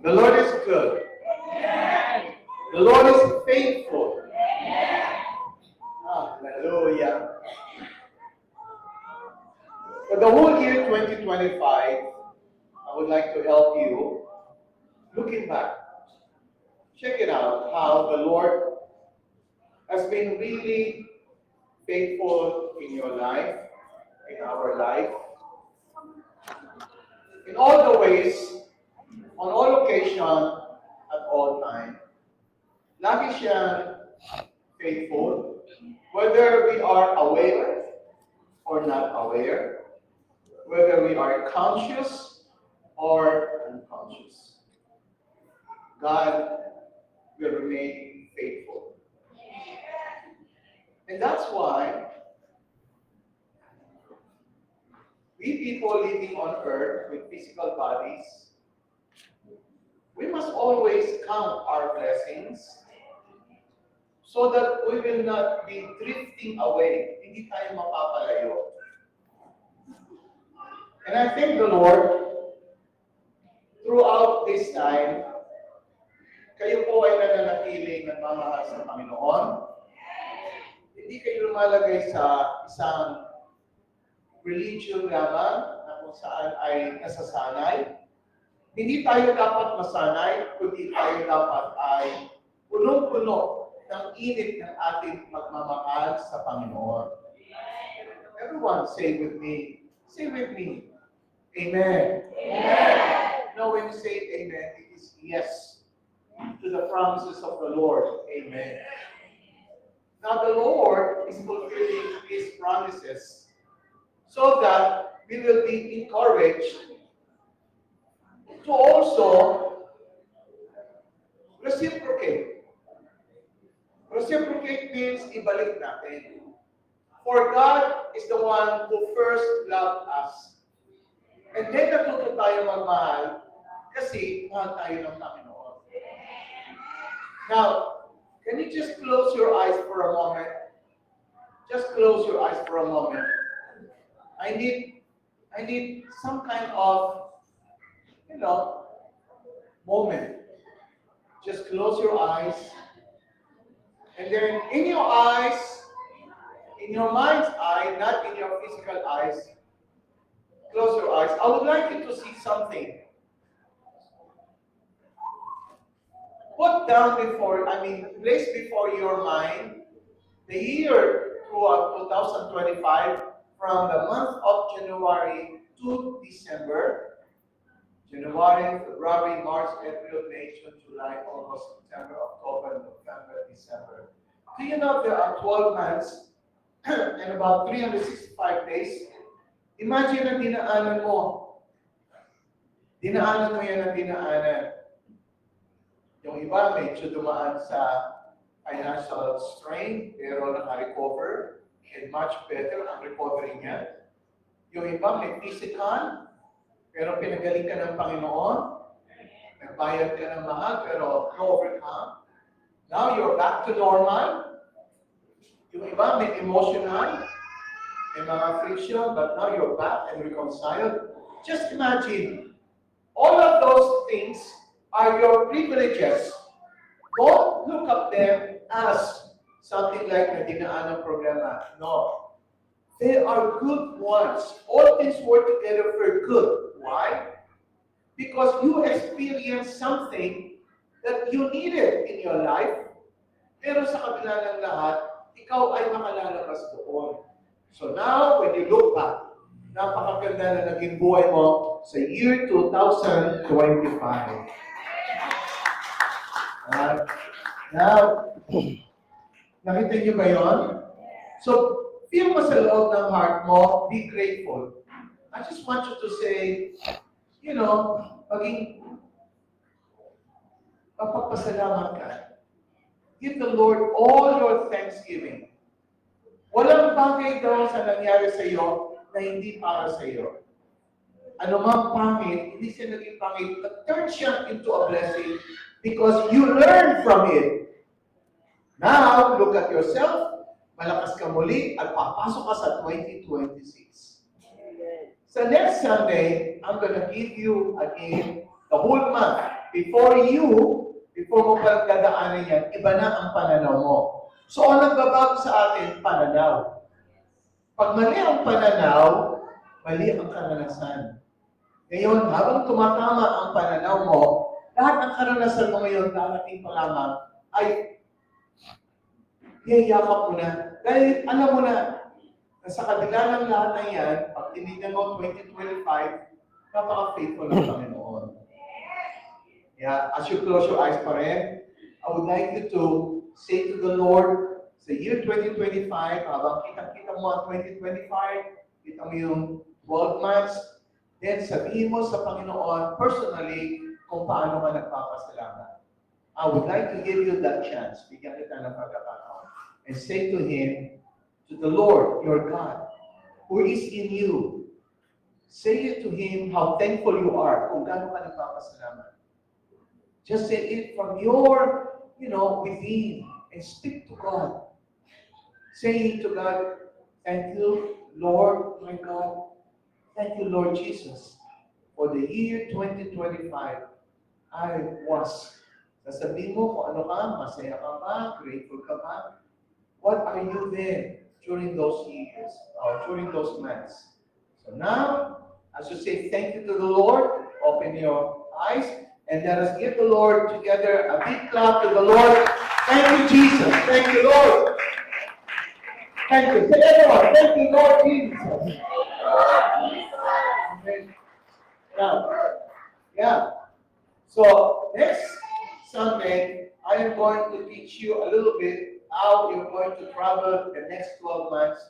The Lord is good. The Lord is faithful. Hallelujah. For the whole year 2025, I would like to help you looking back. Check it out how the Lord has been really faithful in your life, in our life, in all the ways, on all occasion, at all time. Lagi siya faithful, whether we are aware or not aware, whether we are conscious or unconscious. God will remain faithful. And that's why we people living on earth with physical bodies, we must always count our blessings so that we will not be drifting away. Hindi tayo mapapalayo. And I thank the Lord, throughout this time, kayo po ay nananatiling nagmamahal sa Panginoon. Hindi kayo lumalagay sa isang religion lamang na kung saan ay nasasanay. Hindi tayo dapat masanay, kundi tayo dapat ay punong-puno ng init ng ating pagmamahal sa Panginoon. Everyone say with me. Say with me. Amen. Amen. Now when you say amen, it is yes to the promises of the Lord. Amen. Now the Lord is fulfilling His promises so that we will be encouraged to also reciprocate. Reciprocate means ibalik natin. For God is the one who first loved us. And then natuto tayo magmahal kasi mahal tayo ng Panginoon. Now, can you just close your eyes for a moment? Just close your eyes for a moment. I need some kind of, moment. Just close your eyes. And then in your eyes, in your mind's eye, not in your physical eyes, close your eyes. I would like you to see something. Place before your mind the year throughout 2025 from the month of January to December. January, February, March, April, May, June, July, August, September, October, November, December. Do you know there are 12 months and about 365 days? Imagine na dinaanan mo. Dinaanan mo yan ang dinaanan. Yung iba medyo dumaan sa financial strain, pero naka-recover and much better ang recovery niya. Yung iba may physical, pero pinagaling ka ng Panginoon. Nagbayad ka ng mahal, pero overcome. Now you're back to normal. Yung iba may emotional, may mga friction, but now you're back and reconciled. Just imagine, all of those things are your privileges. Don't look at them as something like na dinaan ng problema. No. They are good ones. All things work together for good. Why? Because you experienced something that you needed in your life, pero sa kabila ng lahat, ikaw ay makalalabas doon. So now, when you look back, napakaganda na naging buhay mo sa year 2025. Now, nakita niyo ba yun? So, feel mo sa loob ng heart mo, be grateful. I just want you to say, maging mapagpasalamat ka. Give the Lord all your thanksgiving. Walang bagay daw sa nangyari sa iyo na hindi para sa iyo. Ano mang pangit, hindi siya naging pangit, but turn siya into a blessing because you learn from it. Now, look at yourself, malakas ka muli at papasok ka sa 2026. Sa next Sunday, I'm gonna give you again the whole month before mo pa dadaanan yan, iba na ang pananaw mo. So, ang nagbabago sa atin, pananaw. Pag mali ang pananaw, mali ang karanasan. Ngayon, habang tumatama ang pananaw mo, lahat ng karanasan mo ngayon, darating pa lamang, ay hiyayakap mo na. Dahil alam mo na, sa kabila ng lahat na yan, pag tinignan mo 2025, napaka-faithful ng Panginoon. Yeah, as you close your eyes pa rin, I would like you to say to the Lord, sa year 2025, habang kita-kita mo ang 2025, kita mo yung 12 months, then sabihin mo sa Panginoon, personally, kung paano ka nagpapasalamat. I would like to give you that chance. Bigyan kita ng pagkakataon. And say to Him, to the Lord, your God, who is in you. Say it to Him how thankful you are kung gaano ka nagpapasalamat. Just say it from your, within and speak to God. Say to God, thank you, Lord, my God. Thank you, Lord Jesus, for the year 2025. I was. Sasabihin mo kung ano ka, masaya ka ba, grateful ka ba? What are you then during those years, or during those months? So now, as you say thank you to the Lord, open your eyes, and let us give the Lord together a big clap to the Lord. Thank you, Jesus. Thank you, Lord. Thank you. Say everyone, thank you, Lord Jesus. Amen. Yeah. So next Sunday, I am going to teach you a little bit how you're going to travel the next 12 months.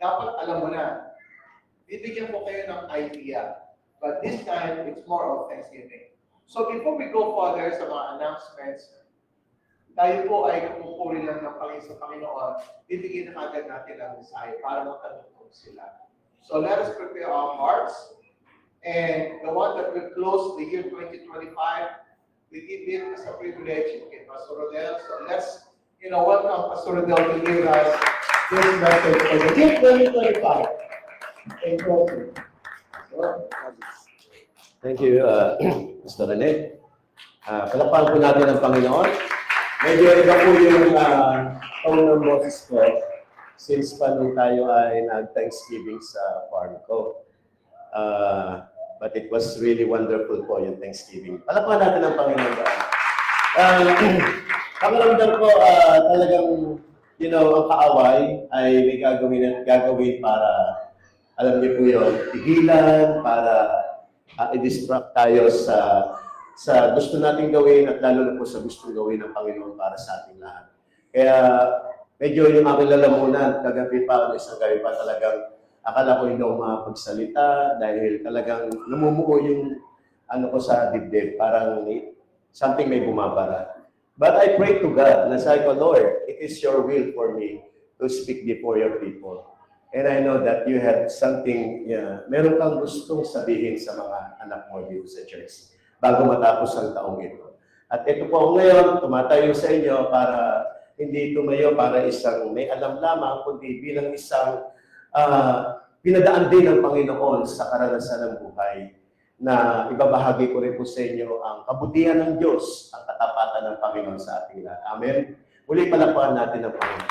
Dapat alam mo na. Bibigyan ko kayo ng idea. But this time, it's more of Thanksgiving. So before we go further sa mga announcements, tayo po ay kupupuri lang ng Panginoon sa Panginoon. Bibigyan na agad natin ang mensahe para matanong sila. So let us prepare our hearts. And the one that will close the year 2025, we give it as a privilege, okay, Pastor Rodel. So let's, welcome Pastor Rodel to give us this message for the year 2025. Thank you. Thank you, Mr. Rene. Palakpakan po natin ang Panginoon. Medyo iba po yung tone ng boses ko since pa nung tayo ay nag-Thanksgiving sa farm ko. But it was really wonderful po yung Thanksgiving. Palakpakan natin ang Panginoon. Pakiramdam ko talagang, ang kaaway ay may gagawin para, alam niyo po yun, tigilan, para i-distract tayo sa gusto nating gawin at lalo na po sa gusto gawin ng Panginoon para sa ating lahat. Kaya medyo yung aking lalamunan, kagabi pa, isang gabi pa talagang akala ko hindi ako makapagsalita dahil talagang namumuo yung ko sa dibdib, parang something may bumabara. But I pray to God, na sabi ko, Lord, it is your will for me to speak before your people. And I know that you have something, meron kang gustong sabihin sa mga anak mo dito sa church bago matapos ang taong ito. At ito po ako ngayon, tumatayo sa inyo para hindi tumayo para isang may alam lamang, kundi bilang isang pinadaan din ng Panginoon sa karanasan ng buhay na ibabahagi ko rin po sa inyo ang kabutihan ng Diyos, ang katapatan ng Panginoon sa ating lahat. Amen? Muli palakpakan natin ang Panginoon.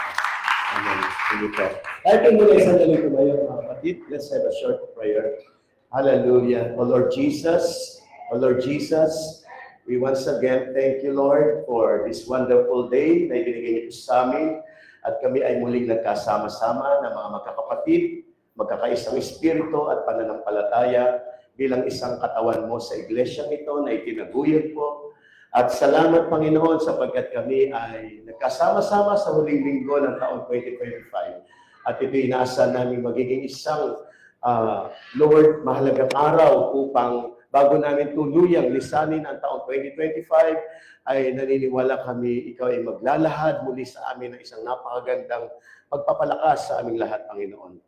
Amen. Sige po. Kahit kung muna isang daling tumayo, mga kapatid, let's have a short prayer. Hallelujah. O Lord Jesus, we once again thank you, Lord, for this wonderful day na ibinigay niyo sa amin at kami ay muling nagkasama-sama na mga magkakapatid, magkakaisang espiritu at pananampalataya bilang isang katawan mo sa iglesyang ito na itinaguyod po. At salamat, Panginoon, sapagkat kami ay nagkasama-sama sa huling linggo ng taong 2025. At ito inaasahan namin magiging isang, Lord, mahalagang araw upang bago namin tuluyang lisanin ang taong 2025, ay naniniwala kami, ikaw ay maglalahad muli sa amin ng isang napakagandang pagpapalakas sa aming lahat, Panginoon.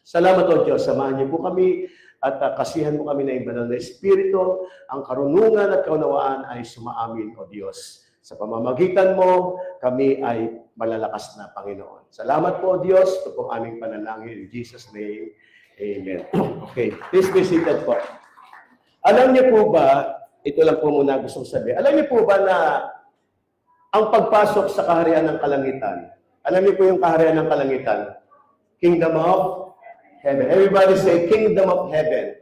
Salamat, O Diyos, samahan niyo po kami at kasihan mo kami ng banal na Espiritu, ang karunungan at kaunawaan ay sumaamin, O Diyos. Sa pamamagitan mo, kami ay malalakas na, Panginoon. Salamat po, O Diyos. Ito po aming panalangin. In Jesus' name, amen. Okay, please be seated po. Alam niyo po ba ito lang po muna gusto sabihin. Alam niyo po ba na ang pagpasok sa kaharian ng kalangitan, alam niyo po yung kaharian ng kalangitan? Kingdom of Heaven. Everybody say, Kingdom of Heaven.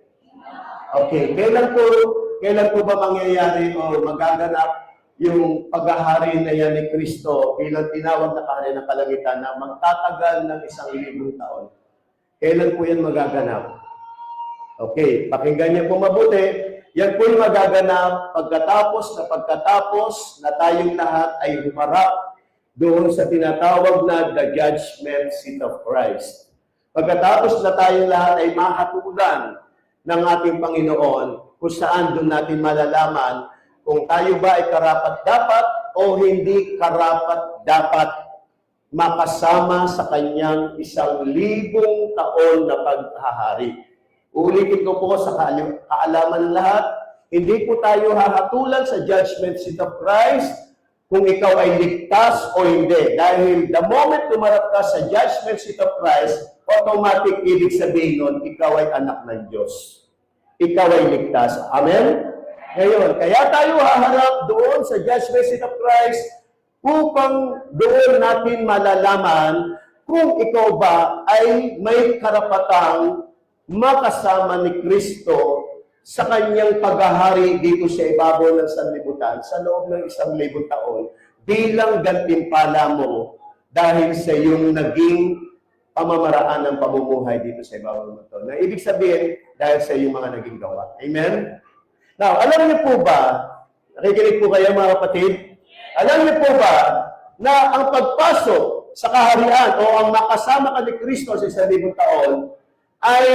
Okay, kailan po ba mangyayari o magaganap yung paghahari na yan ni Kristo bilang tinawag na kaharian ng kalangitan na magtatagal ng 1,000 taon? Kailan po yan magaganap? Okay, pakinggan niyo po mabuti. Yan po yung magaganap pagkatapos na tayong lahat ay humarap doon sa tinatawag na the judgment seat of Christ. Pagkatapos na tayong lahat ay mahatulan ng ating Panginoon, kung saan doon natin malalaman kung tayo ba ay karapat-dapat o hindi karapat-dapat makasama sa kanyang 1,000 taon na paghahari. Uulitin ko po sa kaalaman ng lahat, hindi po tayo hahatulan sa judgment seat of Christ kung ikaw ay ligtas o hindi. Dahil the moment tumarap ka sa judgment seat of Christ, automatic ibig sabihin nun, ikaw ay anak ng Diyos. Ikaw ay ligtas. Amen? Ngayon, kaya tayo haharap doon sa judgment seat of Christ upang doon natin malalaman kung ikaw ba ay may karapatang makasama ni Kristo sa kanyang paghahari dito sa ibabaw ng sanlibutan sa loob ng 1,000 taon bilang gantimpala mo dahil sa iyong naging pamamaraan ng pamumuhay dito sa ibabaw ng ito. Na ibig sabihin, dahil sa iyong mga naging gawa. Amen? Now, alam niyo po ba, nakikinig po kayo mga kapatid, alam niyo po ba na ang pagpasok sa kaharian o ang makasama ka ni Kristo sa 1,000 taon ay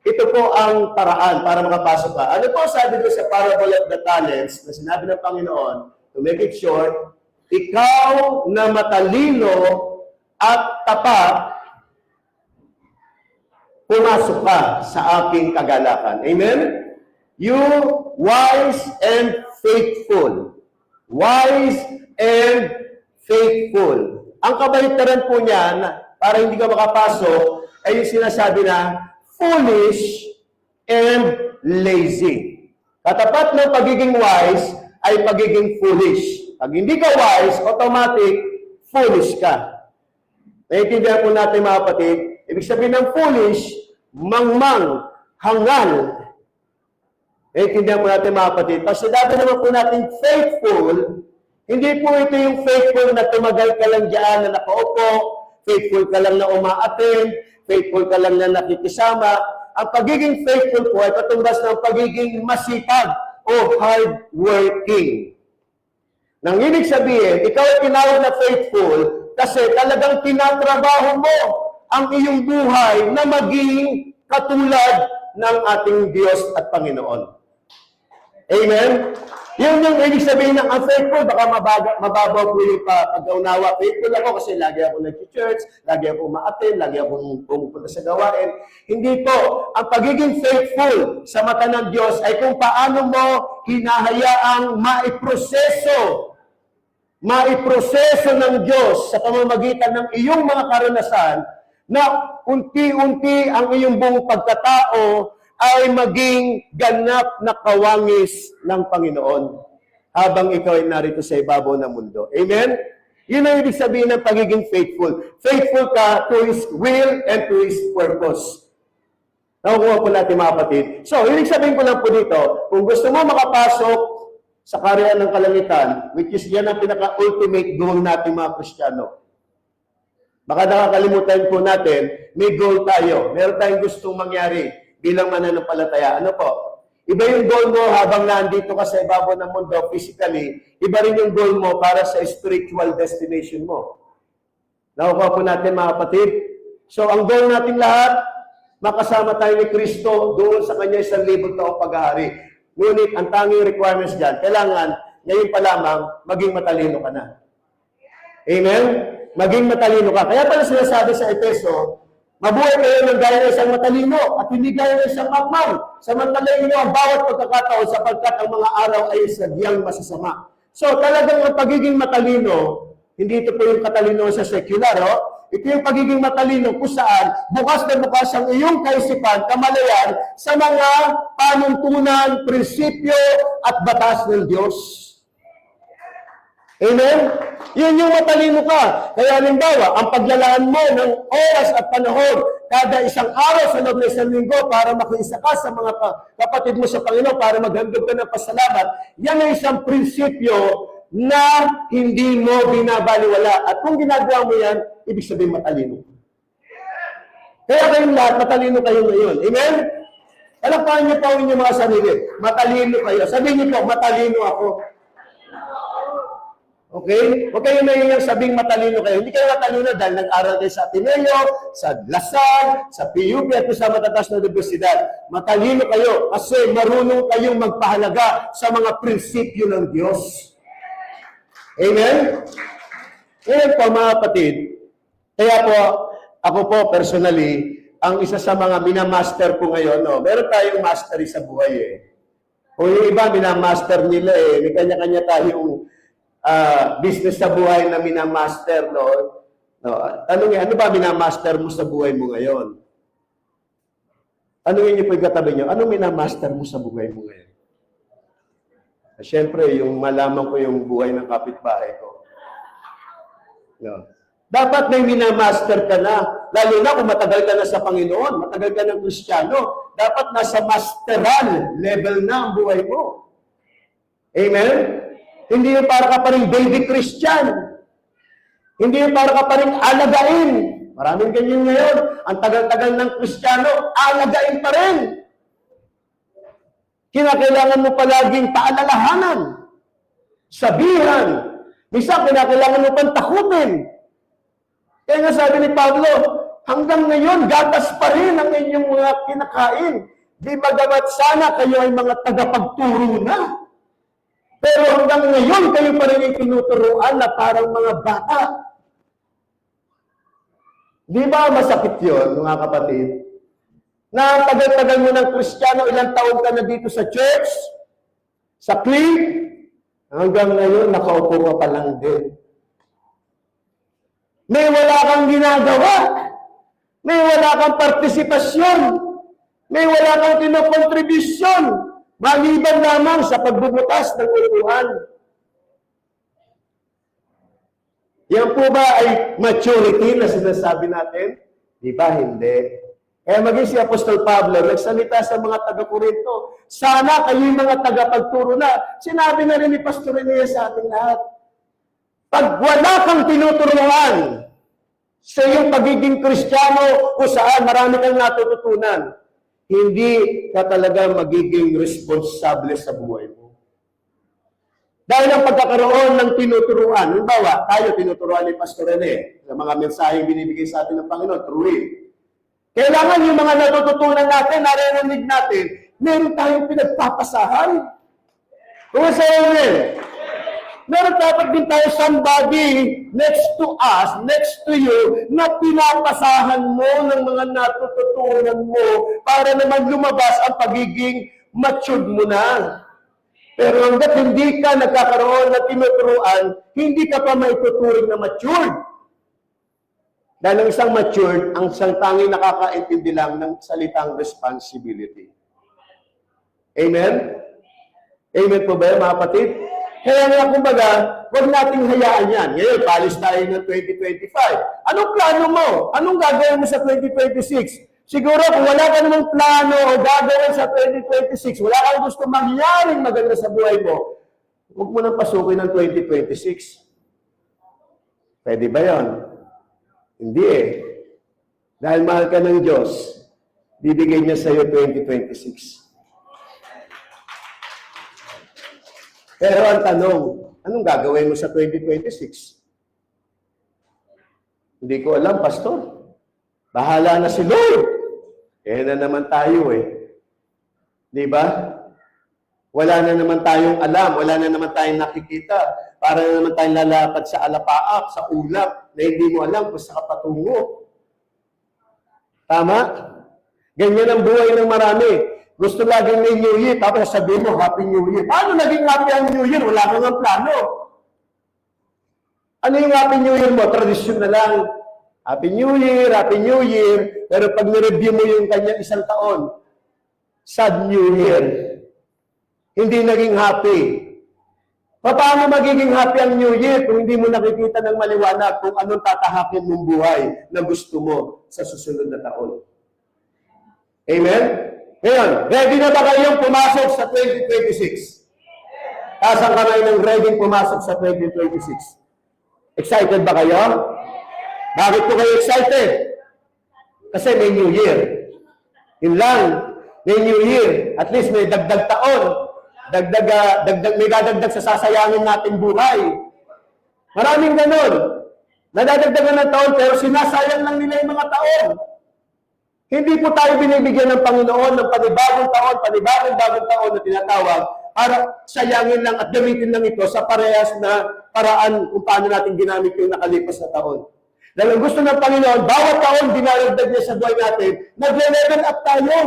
ito po ang paraan para makapasok ka. Ano po sabi doon sa parable of the talents na sinabi ng Panginoon, to make it short, ikaw na matalino at tapat, pumasok ka sa aking kagalakan. Amen? You wise and faithful. Wise and faithful. Ang kabaliktaran po niyan, para hindi ka makapasok, ay yung sinasabi na foolish and lazy. Katapat ng pagiging wise ay pagiging foolish. Pag hindi ka wise, automatic, foolish ka. Naiintindihan po natin mga kapatid, ibig sabihin ng foolish, mangmang, hangal. Naiintindihan po natin mga kapatid. Pag sinabi naman po natin faithful, hindi po ito yung faithful na tumagal ka lang dyan na nakaupo, faithful ka lang na umaattend, faithful ka lang na nakikisama. Ang pagiging faithful po ay katumbas ng pagiging masipag o hardworking. Nang ibig sabihin, ikaw ay tinawag na faithful kasi talagang tinatrabaho mo ang iyong buhay na maging katulad ng ating Diyos at Panginoon. Amen? Yun yung ibig sabihin ng unfaithful, baka mababaw po yung pag-unawa. Faithful ako kasi lagi ako nag-church, lagi ako ma-attend, lagi ako pumupunta sa gawain. Hindi po. Ang pagiging faithful sa mata ng Diyos ay kung paano mo hinahayaang maiproseso ng Diyos sa pamamagitan ng iyong mga karanasan na unti-unti ang iyong buong pagkatao ay maging ganap na kawangis ng Panginoon habang ikaw ay narito sa ibabaw ng mundo. Amen? Yun ang ibig sabihin ng pagiging faithful. Faithful ka to His will and to His purpose. Nakukuha po natin mga kapatid. So, ibig sabihin ko lang po dito, kung gusto mo makapasok sa kaharian ng kalangitan, which is yan ang pinaka-ultimate goal natin mga Kristiyano. Baka nakakalimutan po natin, may goal tayo. Meron tayong gustong mangyari bilang mananampalataya. Ano po? Iba yung goal mo habang nandito ka sa ibabaw ng mundo physically, iba rin yung goal mo para sa spiritual destination mo. Nakukuha po natin mga kapatid. So, ang goal natin lahat, makasama tayo ni Kristo doon sa kanya 1,000 taong paghahari. Ngunit, ang tanging requirements dyan, kailangan, ngayon pa lamang, maging matalino ka na. Amen? Maging matalino ka. Kaya pala sinasabi sa Efeso, mabuhay kayo ng gaya ng isang matalino at hindi gaya ng isang makmang. Samantalay niyo ang bawat pagkakataon sapagkat ang mga araw ay sadyang masasama. So talagang ang pagiging matalino, hindi ito po yung katalino sa secular, Ito yung pagiging matalino kung saan bukas na bukas ang iyong kaisipan, kamalayan sa mga panuntunan, prinsipyo at batas ng Diyos. Amen? Yun yung matalino ka. Kaya halimbawa, ang paglalaan mo ng oras at panahon kada isang araw sa loob ng isang linggo para makiisa ka sa mga kapatid mo sa Panginoon, para maghandog ka ng pasalamat, yan ay isang prinsipyo na hindi mo binabaliwala. At kung ginagawa mo yan, ibig sabihin matalino. Kaya kayong lahat, matalino kayo ngayon. Amen? Palakpakan niyo pa inyong mga sarili. Matalino kayo. Sabihin niyo po, matalino ako. Okay? Huwag kayo nangyayon sabing matalino kayo. Hindi kayo matalino dahil nag-aral kayo sa Ateneo, sa Lasal, sa PUP at sa matataas na universidad. Matalino kayo kasi marunong kayong magpahalaga sa mga prinsipyo ng Diyos. Amen? Ngayon po mga kapatid, kaya po, ako po personally, ang isa sa mga minamaster ko ngayon, no, meron tayong mastery sa buhay eh. Kung yung iba, minamaster nila eh, may kanya-kanya tayong business sa buhay na minamaster, no? Ano ba minamaster mo sa buhay mo ngayon? Tanungin niyo po yung katabi niyo, anong minamaster mo sa buhay mo ngayon? Siyempre, yung malaman ko yung buhay ng kapitbahay ko. No. Dapat may minamaster ka na, lalo na kung matagal ka na sa Panginoon, matagal ka ng Kristiyano, dapat nasa masteral level na ang buhay mo. Amen? Hindi yung para ka pa rin baby Christian. Hindi yung para ka pa rin alagain. Maraming ganyan ngayon. Ang tagal-tagal ng Kristiyano, alagain pa rin. Kinakailangan mo palaging paalalahanan. Sabihan. Minsan, kinakailangan mo pang takutin. Kaya nga sabi ni Pablo, hanggang ngayon, gatas pa rin ang inyong mga kinakain. Di bagamat sana kayo ay mga tagapagturo na. Pero hanggang ngayon, kayo pa rin yung tinuturuan na parang mga bata. Di ba masakit yun, mga kapatid? Na tagal-tagal mo ng Kristiyano, ilang taon ka na dito sa church, sa clique, hanggang ngayon, nakaupo ka pa lang din. May wala kang ginagawa. May wala kang partisipasyon. May wala kang kinokontribusyon. Maliban lamang sa pagbubutas ng upuan. Yan po ba ay maturity na sinasabi natin? Di ba? Hindi. Kaya maging si Apostol Pablo, nagsalita sa mga taga-Korinto, sana kayo yung mga tagapagturo na. Sinabi na rin ni Pastor Rene sa ating lahat. Pag wala kang tinuturuan sa iyong pagiging Kristiyano kung saan marami kang natututunan, hindi ka talaga magiging responsable sa buhay mo. Dahil ang pagkakaroon ng tinuturuan, halimbawa, tayo tinuturuan ni Pastor Rene, sa mga mensaheng binibigay sa atin ng Panginoon, through him. Kailangan yung mga natututunan natin, narinig natin, meron tayong pinagpapasahan. Kung sa iyo, meron dapat din tayo somebody next to us, next to you, na pinapasahan mo ng mga natututunan mo para naman lumabas ang pagiging matured mo na. Pero hanggat hindi ka nagkakaroon ng tinuturuan, hindi ka pa maituturing na matured. Dahil ang isang matured, ang isang tanging nakakaintindi lang ng salitang responsibility. Amen? Amen po ba, mga kapatid? Kaya nga, kumbaga, huwag nating hayaan yan. Ngayon, palis tayo ng 2025. Anong plano mo? Anong gagawin mo sa 2026? Siguro, kung wala ka namang plano o gagawin sa 2026, wala kang gusto mangyaring maganda sa buhay mo, huwag mo nang pasukin ng 2026. Pwede ba yan? Hindi eh. Dahil mahal ka ng Diyos, bibigay niya sa iyo 2026. Pero ang tanong, anong gagawin mo sa 2026? Hindi ko alam, Pastor. Bahala na si Lord. Na naman tayo eh. Di ba? Wala na naman tayong alam, wala na naman tayong nakikita. Para na naman tayong lalapad sa alapaap, sa ulap, na hindi mo alam kung sa kapatungo. Tama? Ganyan ang buhay ng marami. Gusto laging may New Year, tapos sabihin mo, Happy New Year. Paano naging Happy ang New Year? Wala kang ang plano. Ano yung Happy New Year mo? Tradisyon na lang. Happy New Year, Happy New Year. Pero pag nireview mo yung kanyang isang taon, sad New Year. Hindi naging happy. Paano magiging happy ang New Year kung hindi mo nakikita ng maliwanag kung anong tatahakin mong buhay na gusto mo sa susunod na taon? Amen? Ngayon, ready na ba kayong pumasok sa 2026? Taas ang kamay ng ready pumasok sa 2026. Excited ba kayo? Bakit po kayo excited? Kasi may New Year. Yun lang. May New Year. At least may dagdag taon. May dadagdag sa sasayangin natin buhay. Maraming ganun. Nadadagdagan ng taon pero sinasayang lang nila yung mga taon. Hindi po tayo binibigyan ng Panginoon ng panibagong taon na tinatawag para sayangin lang at gamitin lang ito sa parehas na paraan kung paano natin ginamit yung nakalipas na taon. Dahil ang gusto ng Panginoon, bawat taon dinaragdag niya sa buhay natin, nagle-level up tayo.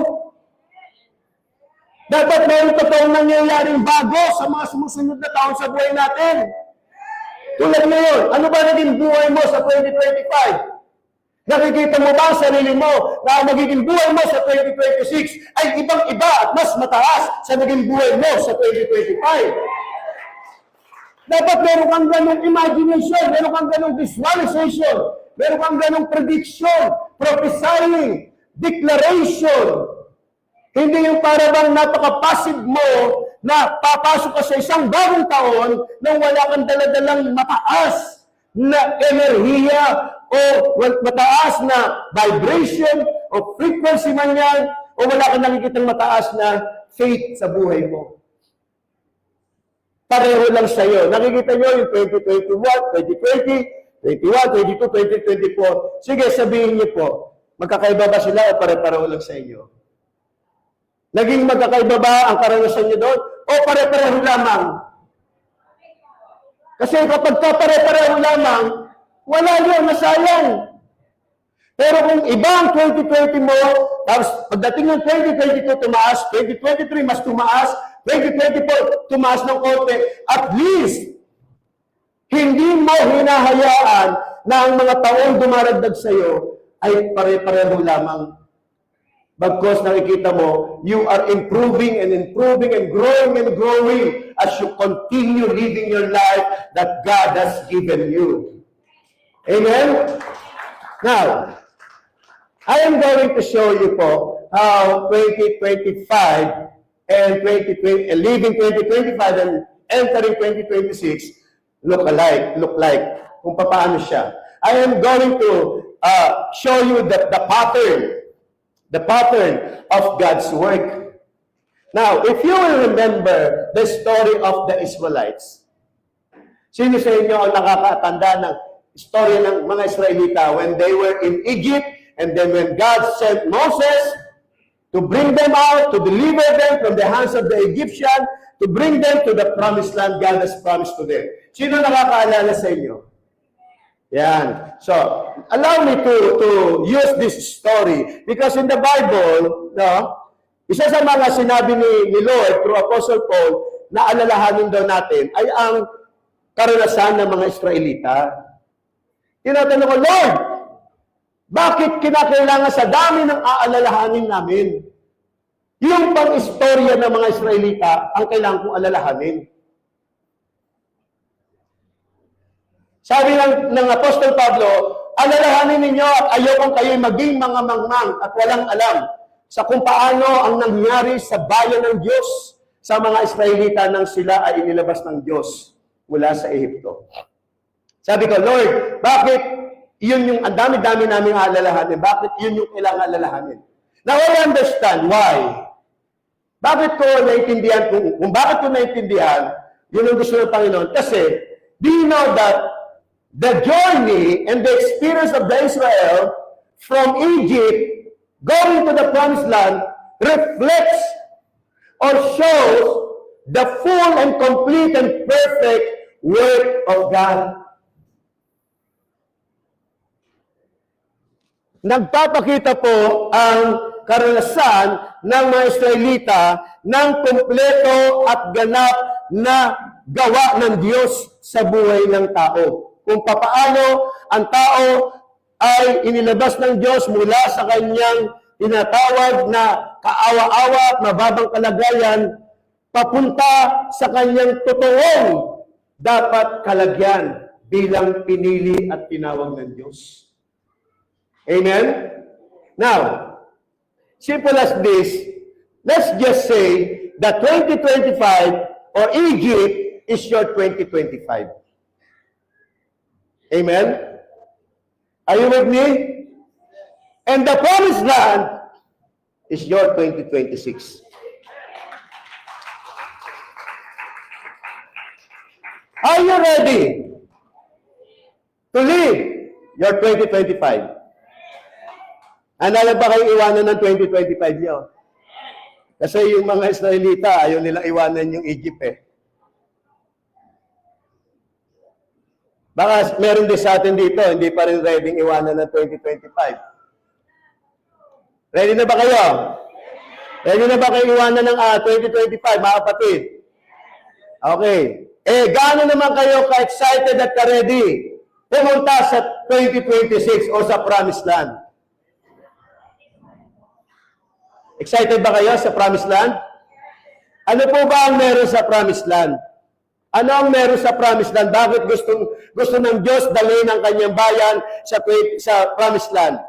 Dapat mayroong totoong nangyayaring bago sa mga sumusunod na taon sa buhay natin. Tulad ngayon, ano ba naging buhay mo sa 2025? Nakikita mo ba ang sarili mo na ang magiging buhay mo sa 2026 ay ibang-iba at mas mataas sa naging buhay mo sa 2025? Dapat meron kang ganong imagination, meron kang ganong visualization, meron kang ganong prediction, prophesying, declaration. Hindi yung para bang napaka-passive mo na papasok ka sa isang bagong taon nang wala kang daladalang mataas na enerhiya o mataas na vibration o frequency man yan o wala kang nakikitang mataas na faith sa buhay mo. Pareho lang sa iyo. Nakikita nyo yung 2021, 2020, 21, 22, 2024. Sige, sabihin niyo po, magkakaiba ba sila o pare-pareho lang sa inyo? Naging magkakaiba ba ang karanasan niyo doon o pare-pareho lamang? Kasi kapag pare-pareho lamang, wala yun, nasayang. Pero kung iba ang 2020 mo, tapos pagdating ng 2022 tumaas, 2023 mas tumaas, 2024 tumaas ng konti, at least, hindi mo hinahayaan na ang mga taong dumaragdag sa iyo ay pare-pareho lamang. Bagkos nakikita mo, you are improving and growing as you continue living your life that God has given you. Amen? Now, I am going to show you po how 2025 and leaving 2025 and entering 2026 look like kung paano siya. I am going to show you the pattern of God's work. Now, if you will remember the story of the Israelites, sino sa inyo ang nakakatanda ng istorya ng mga Israelita when they were in Egypt and then when God sent Moses to bring them out, to deliver them from the hands of the Egyptian, to bring them to the promised land God has promised to them. Sino nakakaalala sa inyo? Yan. So, allow me to use this story because in the Bible, no, isa sa mga sinabi ni Lord through Apostle Paul na alalahanin daw natin ay ang karanasan ng mga Israelita. Tinatanong ko, Lord, bakit kinakailangan sa dami ng aalalahanin namin? Yung pang-istorya ng mga Israelita ang kailangan kong alalahanin. Sabi ng Apostol Pablo, alalahanin ninyo at ayokong kayo'y maging mga mangmang at walang alam sa kung paano ang nangyari sa bayan ng Diyos sa mga Israelita nang sila ay inilabas ng Diyos mula sa Ehipto. Sabi ko, Lord, bakit yun yung ang dami-dami namin alalahanin? Bakit yun yung kailangan alalahanin? Now, I understand why. Bakit ko naintindihan? Kung bakit ko naintindihan, yun ang gusto ng Panginoon. Kasi, do you know that the journey and the experience of the Israel from Egypt going to the promised land reflects or shows the full and complete and perfect work of God. Nagpapakita po ang karanasan ng mga Israelita ng kumpleto at ganap na gawa ng Diyos sa buhay ng tao. Kung papaano ang tao ay inilabas ng Diyos mula sa kanyang tinatawag na kaawa-awa at mababang kalagayan papunta sa kanyang totoong dapat kalagyan bilang pinili at tinawag ng Diyos. Amen? Now, simple as this, let's just say that 2025 or Egypt is your 2025. Amen? Are you with me? And the promised land is your 2026. Are you ready to live your 2025? Ano lang ba kayo iwanan ng 2025 nyo? Kasi yung mga Israelita, ayaw nilang iwanan yung Egypt eh. Baka meron din sa atin dito, hindi pa rin ready iwanan ng 2025. Ready na ba kayo? Ready na ba kayo iwanan ng 2025, mga kapatid? Okay. Gaano naman kayo ka-excited at ka-ready pumunta sa 2026 o sa Promised Land? Excited ba kayo sa Promised Land? Ano po ba ang meron sa Promised Land? Ano ang meron sa Promised Land? Bakit gusto ng Diyos dalhin ang kanyang bayan sa Promised Land?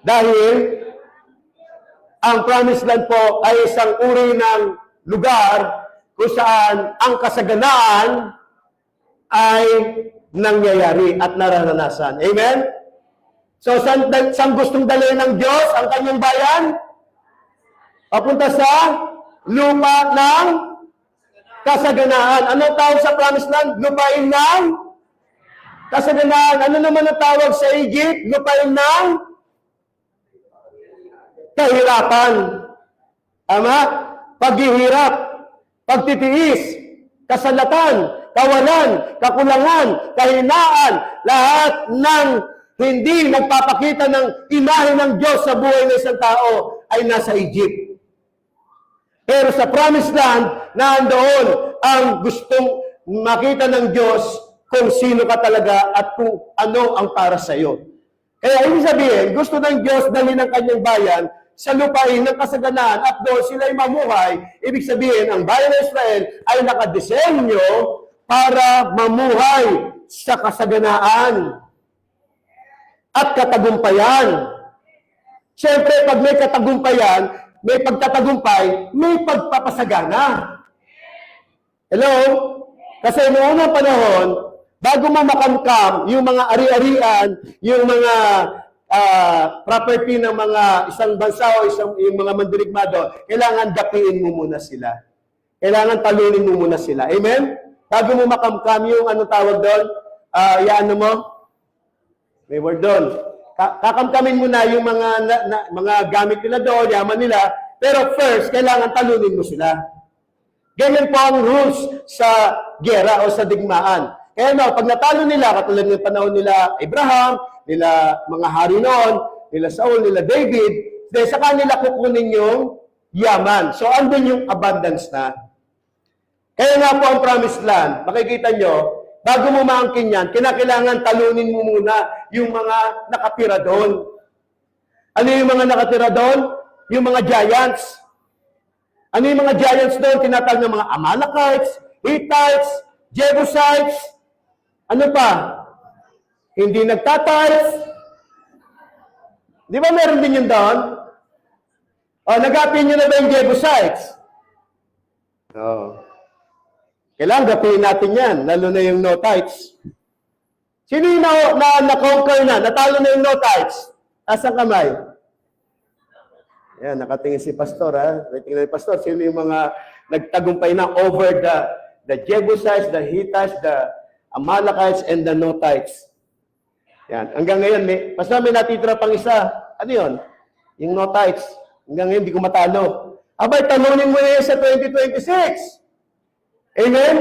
Dahil ang Promised Land po ay isang uri ng lugar kung saan ang kasaganaan ay nangyayari at nararanasan. Amen? So, saan gustong dalhin ng Diyos ang kanyang bayan? Papunta sa lupa ng kasaganaan. Ano tawag sa Promised Land? Lupain ng kasaganaan. Ano naman ang tawag sa Egypt? Lupain ng kahirapan. Tama? Paghihirap, pagtitiis, kasalatan, kawalan, kakulangan, kahinaan, lahat ng hindi nagpapakita ng imahe ng Diyos sa buhay ng isang tao ay nasa Egypt. Pero sa Promised Land, nandoon ang gustong makita ng Diyos kung sino ka talaga at kung ano ang para sa iyo. Kaya ibig sabihin, gusto ng Diyos dalhin ang kanyang bayan sa lupain ng kasaganaan at doon sila'y mamuhay. Ibig sabihin, ang bayan ng Israel ay nakadesenyo para mamuhay sa kasaganaan at katagumpayan. Siyempre, pag may katagumpayan, may pagtatagumpay, may pagpapasagana. Hello? Kasi noong unang panahon, bago mo makamkam yung mga ari-arian, yung mga property ng mga isang bansa o yung mga mandirigmado, kailangan dapiin mo muna sila. Kailangan talunin mo muna sila. Amen? Bago mo makamkam yung anong tawag doon, ano mo? May word doon. Kakamkamin mo na yung mga gamit nila doon, yaman nila, pero first, kailangan talunin mo sila. Ganyan po ang rules sa gera o sa digmaan. Kaya pag natalo nila, katulad ng panahon nila Abraham, nila mga hari noon, nila Saul, nila David, sa kanila kukunin yung yaman. So, andun yung abundance na. Kaya nga po ang Promised Land, makikita nyo, bago mo maangkin yan, kinakailangan talunin mo muna yung mga nakatira doon. Ano yung mga nakatira doon? Yung mga giants. Ano yung mga giants doon? Tinatawag ng mga Amalekites, Hittites, Jebusites. Ano pa? Hindi nagtatites. Di ba meron din yun doon? O, nag-apin nyo na ba yung Jebusites? Oo. Kailangan gapin natin yan, lalo na yung no-tites. Sino yung na-conquer na? Natalo na yung no-tites? Asang kamay? Yan, nakatingin si Pastor, ha? Nakatingin si Pastor, sino yung mga nagtagumpay na over the Jebusites, the Hittites, the Amalekites, and the no-tites? Yan, hanggang ngayon, Pastor, may natitira pang isa. Ano yun? Yung no-tites. Hanggang ngayon, hindi ko matalo. Abay, talunin mo na yan sa 2026. Amen?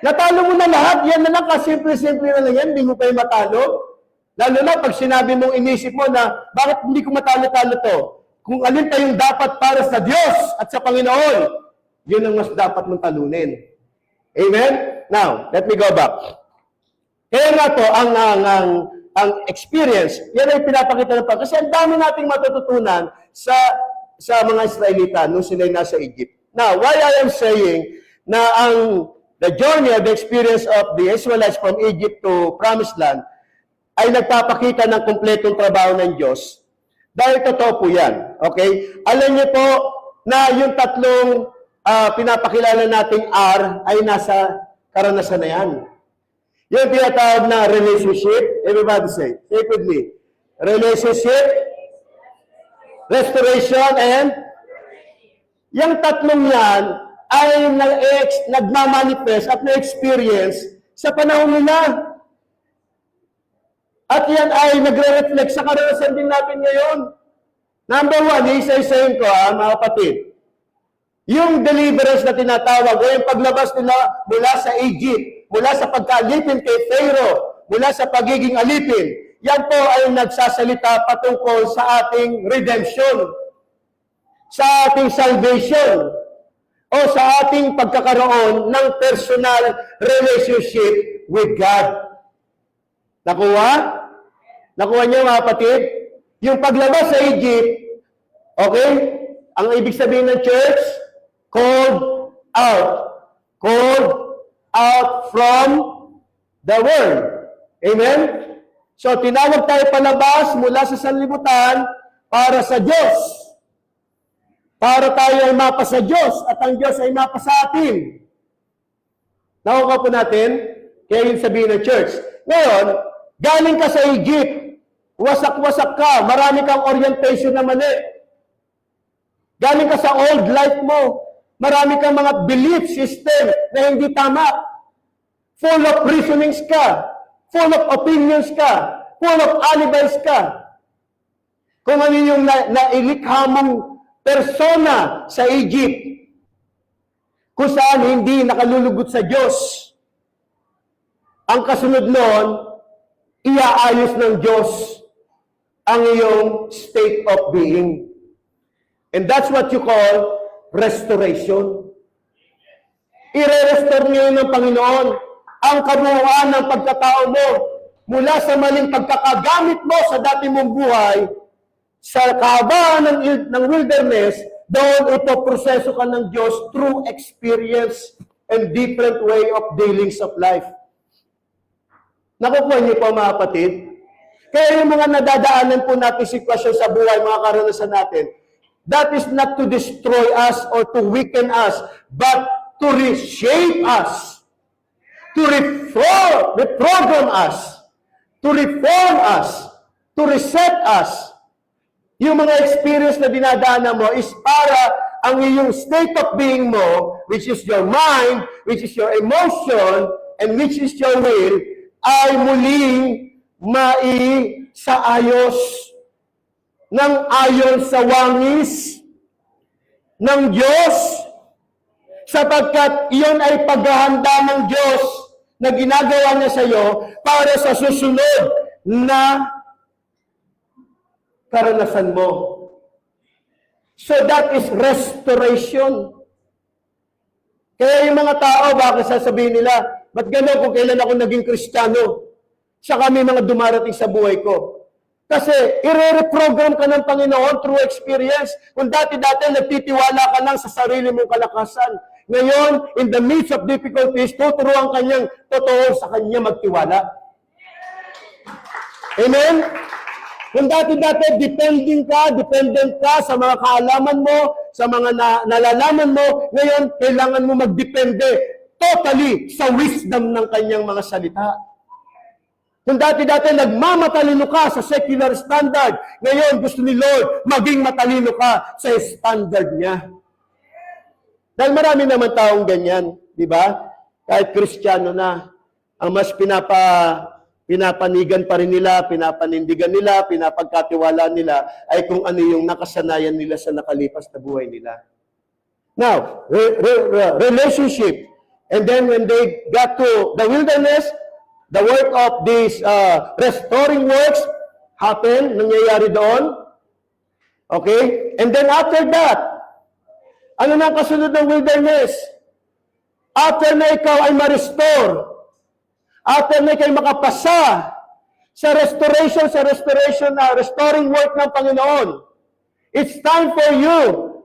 Natalo mo na lahat. Yan na lang, kasimple-simple na lang yan. Hindi mo pa yung matalo. Lalo na pag sinabi mong inisip mo na, bakit hindi ko matalo-talo to? Kung alin tayong dapat para sa Diyos at sa Panginoon, yun ang mas dapat mong talunin. Amen? Now, let me go back. Kaya nga po, ang ang experience. Yan ay pinapakita ng Panginoon. Kasi ang dami nating matututunan sa mga Israelita nung sila'y nasa Egypt. Now, why I am saying na the journey, the experience of the Israelites from Egypt to Promised Land ay nagpapakita ng kumpletong trabaho ng Diyos. Dahil totoo po yan. Okay? Alam niyo po na yung tatlong pinapakilala nating R ay nasa karanasan na yan. Yung tinatawag na relationship, everybody say it with me. Relationship, restoration, and yung tatlong yan ay nagmamanifest at na-experience sa panahon nila. At yan ay nagre-reflect sa karanasan din natin ngayon. Number one, isa-isahin ko mga kapatid. Yung deliverance na tinatawag, o yung paglabas nila mula sa Egypt, mula sa pagkaalipin kay Pharaoh, mula sa pagiging alipin, yan po ay nagsasalita patungkol sa ating redemption, sa ating salvation, o sa ating pagkakaroon ng personal relationship with God. Nakuha? Nakuha niyo mga kapatid? Yung paglabas sa Egypt, okay? Ang ibig sabihin ng church, called out. Called out from the world. Amen? So, tinawag tayo palabas mula sa sanlibutan para sa Diyos. Para tayo ay mapa sa Diyos at ang Diyos ay mapa sa atin. Nakuha po natin? Kaya yung sabihin ng church. Ngayon, galing ka sa Egypt, wasak-wasak ka, marami kang orientation na mali. Galing ka sa old life mo, marami kang mga belief system na hindi tama. Full of reasonings ka, full of opinions ka, full of alibis ka. Kung ano yung nailikha mong persona sa Egypt, kung saan hindi nakalulugot sa Diyos. Ang kasunod noon, iaayos ng Diyos ang iyong state of being. And that's what you call restoration. I-restore ngayon ng Panginoon ang kabuuan ng pagkatao mo mula sa maling pagkakagamit mo sa dati mong buhay sa kahabaan ng wilderness, doon ipoproseso ka ng Diyos through experience and different way of dealings of life. Nakukuha niyo po mga kapatid? Kaya yung mga nadadaanan po natin sitwasyon sa buhay, mga karanasan natin, that is not to destroy us or to weaken us, but to reshape us, to reprogram us, to reform us, to reset us. Yung mga experience na dinadaanan mo is para ang iyong state of being mo, which is your mind, which is your emotion, and which is your will, ay muling maisaayos ng ayon sa wangis ng Diyos, sapagkat iyon ay paghahanda ng Diyos na ginagawa niya sa iyo para sa susunod na karanasan mo. So that is restoration. Kaya yung mga tao, bakit sasabihin nila, ba't gano'n kung kailan ako naging Kristiyano? Saka may mga dumarating sa buhay ko. Kasi i-reprogram ka ng Panginoon through experience. Kung dati-dati nagtitiwala ka lang sa sarili mong kalakasan. Ngayon, in the midst of difficulties, tuturuan kanyang totoo sa kanya magtiwala. Amen? Kung dati-dati dependent ka sa mga kaalaman mo, sa mga nalalaman mo, ngayon, kailangan mo magdepende totally sa wisdom ng kanyang mga salita. Kung dati-dati nagmamatalino ka sa secular standard, ngayon gusto ni Lord maging matalino ka sa standard niya. Dahil marami naman taong ganyan, di ba? Kahit Kristiyano na, ang mas pinapanigan pa rin nila, pinapanindigan nila, pinapagkatiwala nila, ay kung ano yung nakasanayan nila sa nakalipas na buhay nila. Now, relationship. And then when they got to the wilderness, the work of these restoring works happen, nangyayari doon. Okay? And then after that, ano na ang kasunod ng wilderness? After na ikaw ay ma-restore, after na ikaw makapasa sa restoration na restoring work ng Panginoon. It's time for you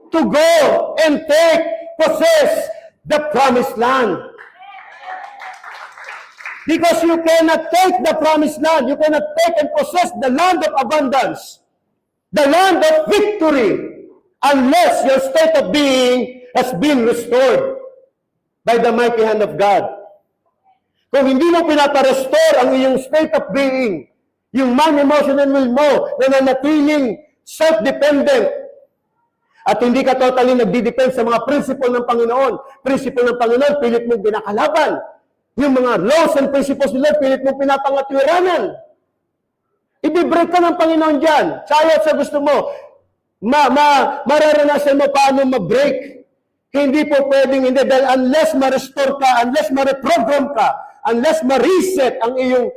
to go and possess the promised land. Because you cannot take the promised land, you cannot take and possess the land of abundance, the land of victory, unless your state of being has been restored by the mighty hand of God. Kung hindi mo pinapa-restore ang iyong state of being, yung mind, emotion, and will mo na nanatiling self-dependent at hindi ka totally nagdi-depend sa mga prinsipyo ng Panginoon. Prinsipyo ng Panginoon, pilit mong binakalaban. Yung mga laws and principles nila, pilit mong pinapangatwiranan. I-break ka ng Panginoon dyan. Sayat sa gusto mo, mararanasan mo paano mag-break. Hindi po pwedeng hindi dahil unless ma-restore ka, unless ma-reprogram ka, unless ma-reset ang iyong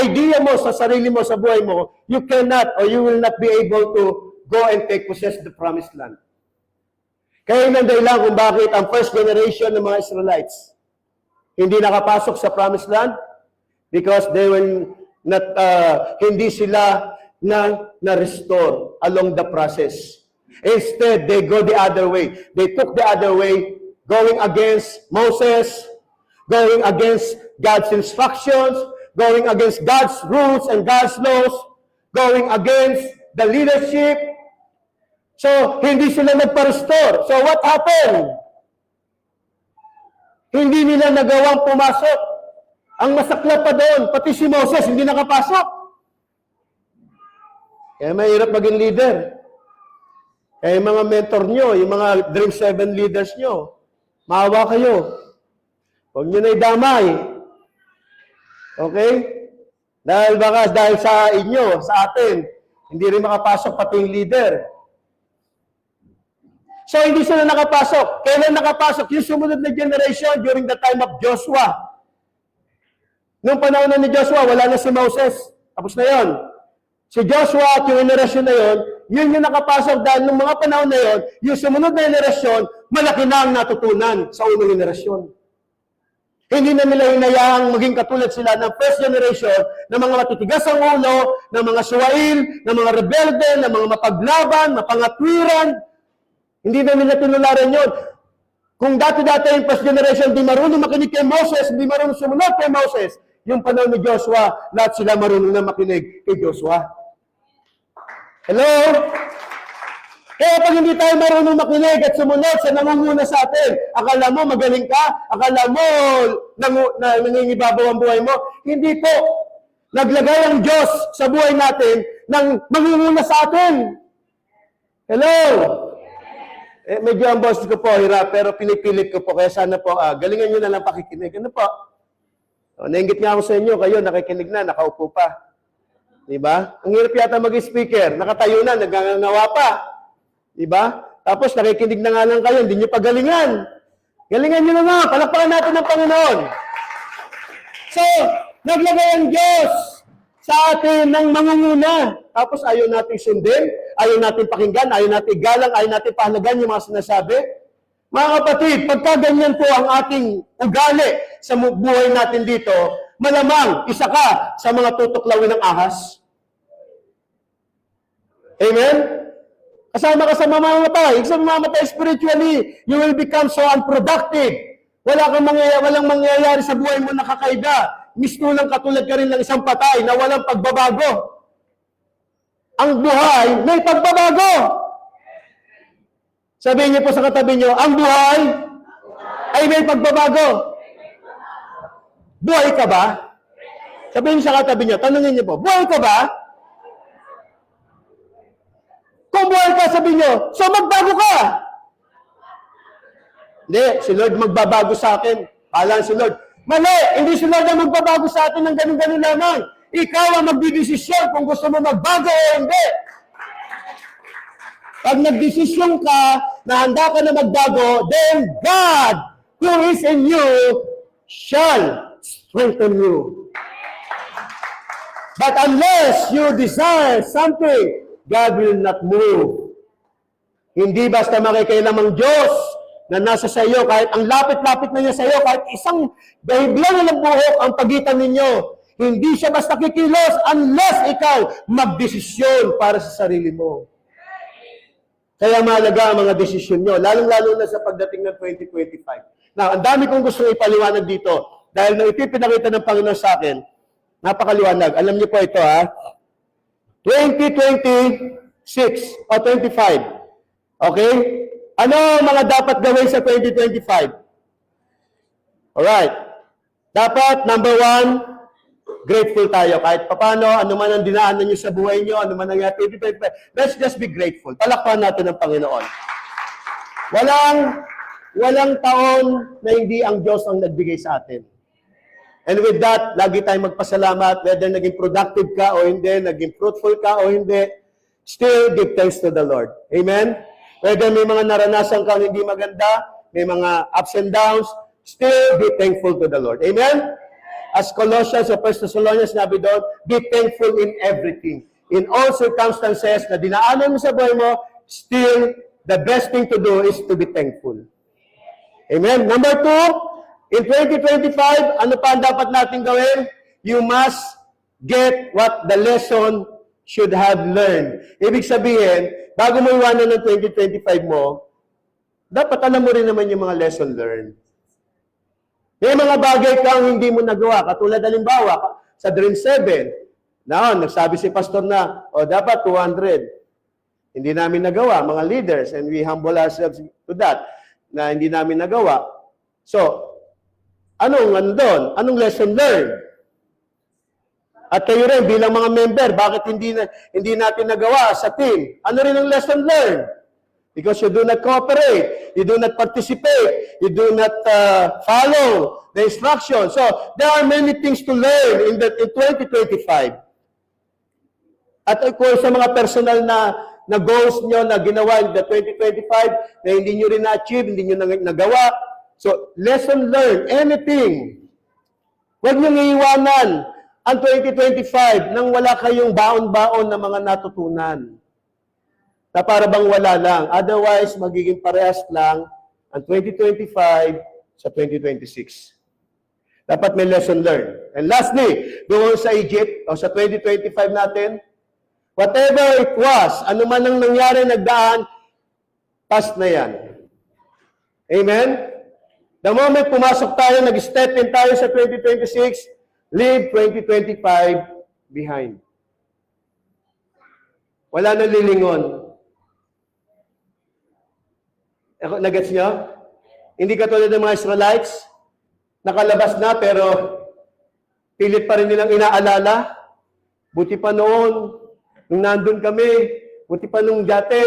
idea mo sa sarili mo, sa buhay mo, you cannot or you will not be able to go and possess the promised land. Kaya yun ang dahilan kung bakit ang first generation ng mga Israelites hindi nakapasok sa promised land because they will not, hindi sila na-restore along the process. Instead, they go the other way. They took the other way, going against Moses, going against God's instructions, going against God's rules and God's laws, going against the leadership. So, hindi sila nagpa-restore. So, what happened? Hindi nila nagawang pumasok. Ang masaklap pa doon, pati si Moses, hindi nakapasok. Kaya mahirap maging leader. Kaya yung mga mentor nyo, yung mga Dream 7 leaders nyo, maawa kayo. Huwag nyo na idamay. Okay? Dahil sa inyo, sa atin, hindi rin makapasok pati yung leader. So, hindi sila nakapasok. Kailan nakapasok? Yung sumunod na generation during the time of Joshua. Nung panahon na ni Joshua, wala na si Moses. Tapos na yon. Si Joshua at yung generation na yon, yun yung nakapasok dahil nung mga panahon na yon, yung sumunod na generation, malaki na ang natutunan sa unang generation. Hindi na nila hinayaang maging katulad sila ng first generation ng mga matitigas ang ulo, ng mga suwail, ng mga rebelde, ng mga mapaglaban, mapangatwiran. Hindi na nila tinularan yun. Kung dati-dati yung first generation di marunong makinig kay Moses, di marunong sumunod kay Moses, yung panahon ni Joshua, lahat sila marunong na makinig kay Joshua. Hello? Kaya pag hindi tayo marunong makinig at sumunod sa nangunguna sa atin, akala mo magaling ka? Akala mo nangingibabaw ang buhay mo? Hindi po. Naglagay ang Diyos sa buhay natin ng mangunguna sa atin. Hello? Medyo ang boss ko po, hirap, pero pinipilit ko po. Kaya sana po, galingan nyo na lang pakikinig. Ano po? Nainggit nga ako sa inyo, kayo nakikinig na, nakaupo pa. Diba? Ang hirap yata mag-speaker, nakatayo na, nagangawa pa. Diba? Tapos nakikinig na nga lang kayo, hindi nyo pagalingan. Galingan nyo na nga, palakpakan natin ng Panginoon. So, naglagay ang Diyos sa atin ng mangunguna. Tapos ayaw natin sundin, ayaw natin pakinggan, ayaw natin galang, ayaw natin pahalagan yung mga sinasabi. Mga kapatid, pagka ganyan po ang ating ugali sa buhay natin dito, malamang isa ka sa mga tutuklawin ng ahas. Amen? Kasama ka sa mamamatay. Sa mamamatay spiritually, you will become so unproductive. Walang mangyayari sa buhay mo na kakaiba. Mistulang katulad ka rin ng isang patay na walang pagbabago. Ang buhay may pagbabago. Sabihin niyo po sa katabi niyo, ang buhay ay may pagbabago. Buhay ka ba? Sabihin niyo sa katabi niyo, tanungin niyo po, buhay ka ba? Kung buhay ka, sabihin niyo, so magbago ka. Hindi, si Lord magbabago sa akin. Kala si Lord, mali, hindi si Lord na magbabago sa atin ng ganun-ganun lamang. Ikaw ang magdidesisyon kung gusto mo magbago o hindi. Pag nagdesisyon ka na handa ka na magbago, then God who is in you shall strengthen you. But unless you desire something, God will not move. Hindi basta makikailam ang Diyos na nasa sa iyo, kahit ang lapit-lapit na niya sa iyo, kahit isang bahid lang ng buhok ang pagitan ninyo, Hindi siya basta kikilos unless ikaw magdesisyon para sa sarili mo. Kaya mahalaga ang mga desisyon nyo, lalong-lalo na sa pagdating ng 2025. Now, ang dami kong gusto ipaliwanag dito dahil nang ipinakita ng Panginoon sa akin, napakaliwanag. Alam niyo po ito, ha? 2026 o 25. Okay? Ano ang mga dapat gawin sa 2025? Alright. Dapat, number 1, grateful tayo. Kahit papano, ano man ang dinaanan nyo sa buhay nyo, ano man ang 2025, let's just be grateful. Palakpan natin ang Panginoon. Walang taon na hindi ang Diyos ang nagbigay sa atin. And with that, lagi tayong magpasalamat, whether naging productive ka o hindi, naging fruitful ka o hindi, still give thanks to the Lord. Amen? Whether may mga naranasan kang hindi maganda, may mga ups and downs, still be thankful to the Lord. Amen? As Colossians o 1 Thessalonians sinabi doon, be thankful in everything. In all circumstances na dinaanan mo sa buhay mo, still, the best thing to do is to be thankful. Amen? Number 2, in 2025, ano pa ang dapat natin gawin? You must get what the lesson should have learned. Ibig sabihin, bago mo iwanan ng 2025 mo, dapat alam mo rin naman yung mga lesson learned. May mga bagay kang hindi mo nagawa. Katulad halimbawa, sa Dream 7, nagsabi si pastor na, dapat 200. Hindi namin nagawa, mga leaders, and we humble ourselves to that, na hindi namin nagawa. So, anong lesson learned? At kayo rin, bilang mga member, bakit hindi natin nagawa sa team? Ano rin ang lesson learned? Because you do not cooperate, you do not participate, you do not follow the instructions. So, there are many things to learn in 2025. At kung sa mga personal na goals nyo na ginawa in the 2025, na hindi nyo rin na-achieve, hindi nyo nagawa. So, lesson learned, anything. Huwag nyo iiwanan ang 2025 nang wala kayong baon-baon na mga natutunan. Na para bang wala lang. Otherwise, magiging parehas lang ang 2025 sa 2026. Dapat may lesson learned. And lastly, doon sa Egypt, o sa 2025 natin, whatever it was, ano man ang nangyari, nagdaan, past na yan. Amen? The moment pumasok tayo, nag-step in tayo sa 2026, leave 2025 behind. Wala nang lilingon. Nagets nyo? Hindi katulad ng mga Israelites, nakalabas na pero pilit pa rin nilang inaalala. Buti pa noon, nung nandun kami, buti pa nung dati,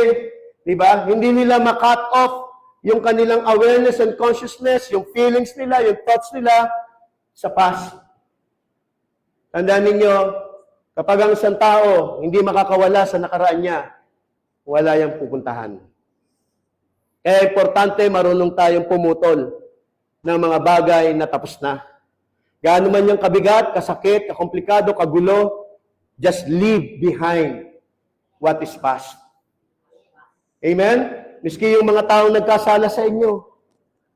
di ba? Hindi nila ma-cut off yung kanilang awareness and consciousness, yung feelings nila, yung thoughts nila sa past. Tandaan ninyo, kapag ang isang tao hindi makakawala sa nakaraan niya, wala yang pupuntahan. Kaya importante, marunong tayong pumutol ng mga bagay na tapos na. Gaano man yung kabigat, kasakit, kakomplikado, kagulo, just leave behind what is past. Amen? Miski yung mga taong nagkasala sa inyo,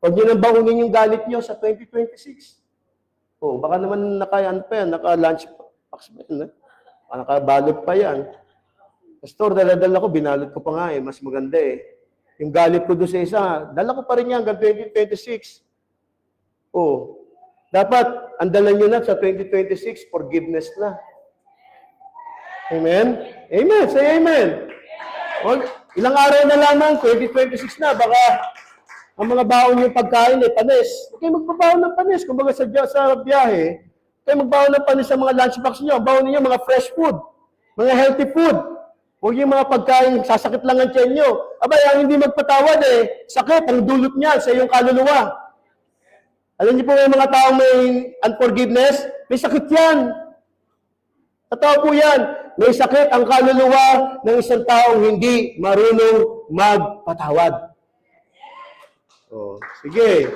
huwag nyo nang baunin yung galit nyo sa 2026. Baka naman naka-lunch box pa yan. Nakabalot pa yan. Pastor, dala-dala ko, binalot ko pa nga mas maganda eh. Yung galit ko doon sa isa, dala ko pa rin yan hanggang 2026. Dapat, ang dala nyo na sa 2026, forgiveness na. Amen? Amen. Say amen. Ilang araw na lamang, 2026 na, baka ang mga baon yung pagkain ay panis. Huwag kayo magbabaon ng panis. Kung baga sa biyahe, kayo magbaon ng panis sa mga lunchbox nyo. Baon ninyo mga fresh food, mga healthy food. Huwag yung mga pagkain, sasakit lang ang tiyan nyo. Abay, ang hindi magpatawad sakit, ang dulot niya sa iyong kaluluwa. Alam niyo po may mga taong may unforgiveness, may sakit yan. Totoo po yan. May sakit ang kaluluwa ng isang taong hindi marunong magpatawad. Sige.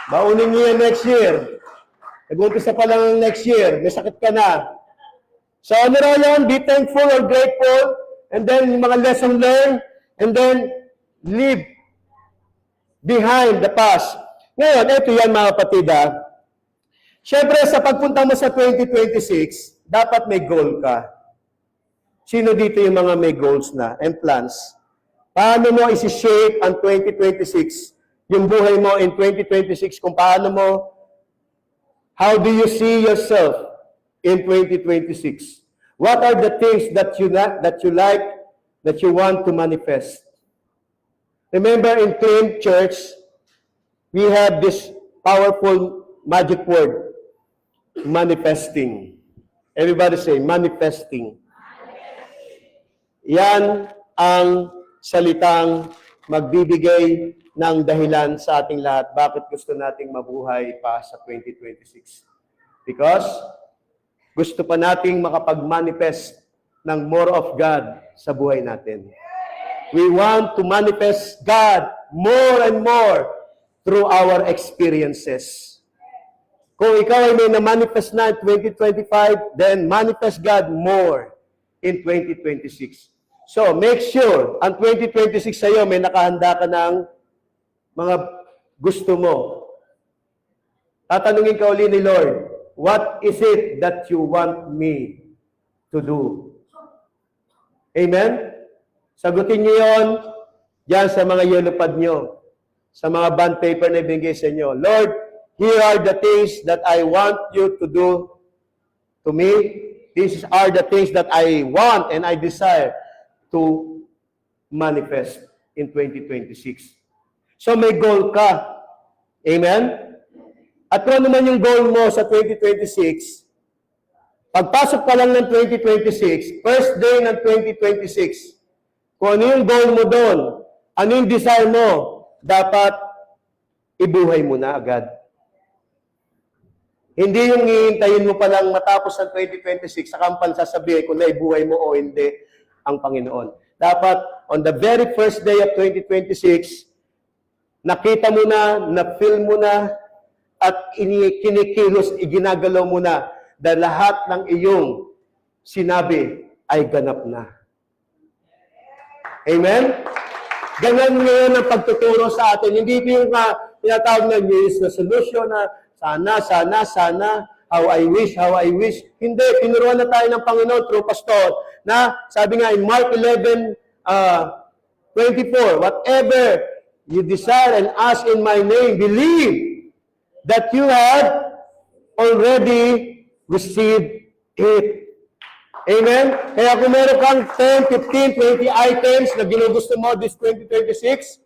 Baunin niyo yan next year. Nag-umpisa pa lang next year, may sakit ka na. So, ano yan? Be thankful or grateful, and then yung mga lesson learned, and then leave behind the past. Ngayon, ito yan mga kapatid. Siyempre, sa pagpunta mo sa 2026, dapat may goal ka. Sino dito yung mga may goals na and plans? Paano mo isi-shape ang 2026? Yung buhay mo in 2026, kung paano mo, how do you see yourself in 2026? What are the things that you like, that you want to manifest? Remember, in Claim Church, we have this powerful magic word, manifesting. Everybody say, manifesting. Yan ang salitang magbibigay ng dahilan sa ating lahat bakit gusto nating mabuhay pa sa 2026. Because gusto pa nating makapag-manifest ng more of God sa buhay natin. We want to manifest God more and more through our experiences. Kung ikaw ay may na-manifest na in 2025, then manifest God more in 2026. So, make sure, ang 2026 sa'yo, may nakahanda ka ng mga gusto mo. Tatanungin ka uli ni Lord, what is it that you want me to do? Amen? Sagutin niyo yon diyan sa mga yellow pad nyo, sa mga bond paper na ibigay sa inyo. Lord, here are the things that I want you to do to me. These are the things that I want and I desire to manifest in 2026. So may goal ka. Amen? At kung ano man yung goal mo sa 2026, pagpasok pa lang ng 2026, first day ng 2026, kung ano yung goal mo doon, ano yung desire mo, dapat ibuhay mo na agad. Hindi yung hihintayin mo palang matapos ng 2026, saka ang pansasabihin kung naibuhay mo o hindi ang Panginoon. Dapat, on the very first day of 2026, nakita mo na, na-feel mo na, at kinikilos, iginagalaw mo na, dahil lahat ng iyong sinabi ay ganap na. Amen? Ganyan ngayon ang pagtuturo sa atin. Hindi ito yung tinatawag na New Year's resolution na sana, how I wish. Hindi, tinuruan na tayo ng Panginoon through pastor na sabi nga in Mark 11, 24, whatever you desire and ask in my name, believe that you have already received it. Amen? Kaya kung meron kang 10, 15, 20 items na ginugusto mo this 2026,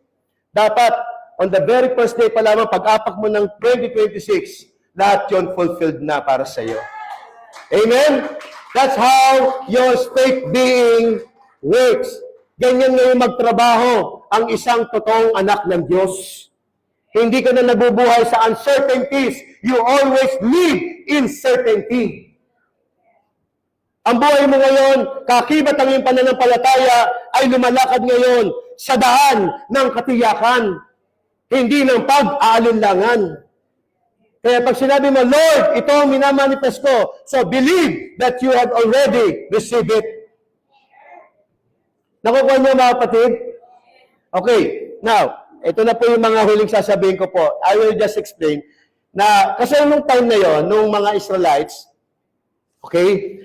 dapat on the very first day pa lamang, pag-apak mo ng 2026, lahat yun fulfilled na para sa iyo. Amen? That's how your faith being works. Ganyan ngayon magtrabaho ang isang totoong anak ng Diyos. Hindi ka na nabubuhay sa uncertainties. You always live in certainty. Ang buhay mo ngayon, kakibat ang iyong pananampalataya, ay lumalakad ngayon sa daan ng katiyakan, hindi ng pag-aalinlangan. Kaya pag sinabi mo, Lord, ito ang minamanifest ko, so believe that you have already received it. Nakukuha niyo mga kapatid? Okay, now, ito na po yung mga huling sasabihin ko po. I will just explain na, kasi nung time na yon, nung mga Israelites, okay,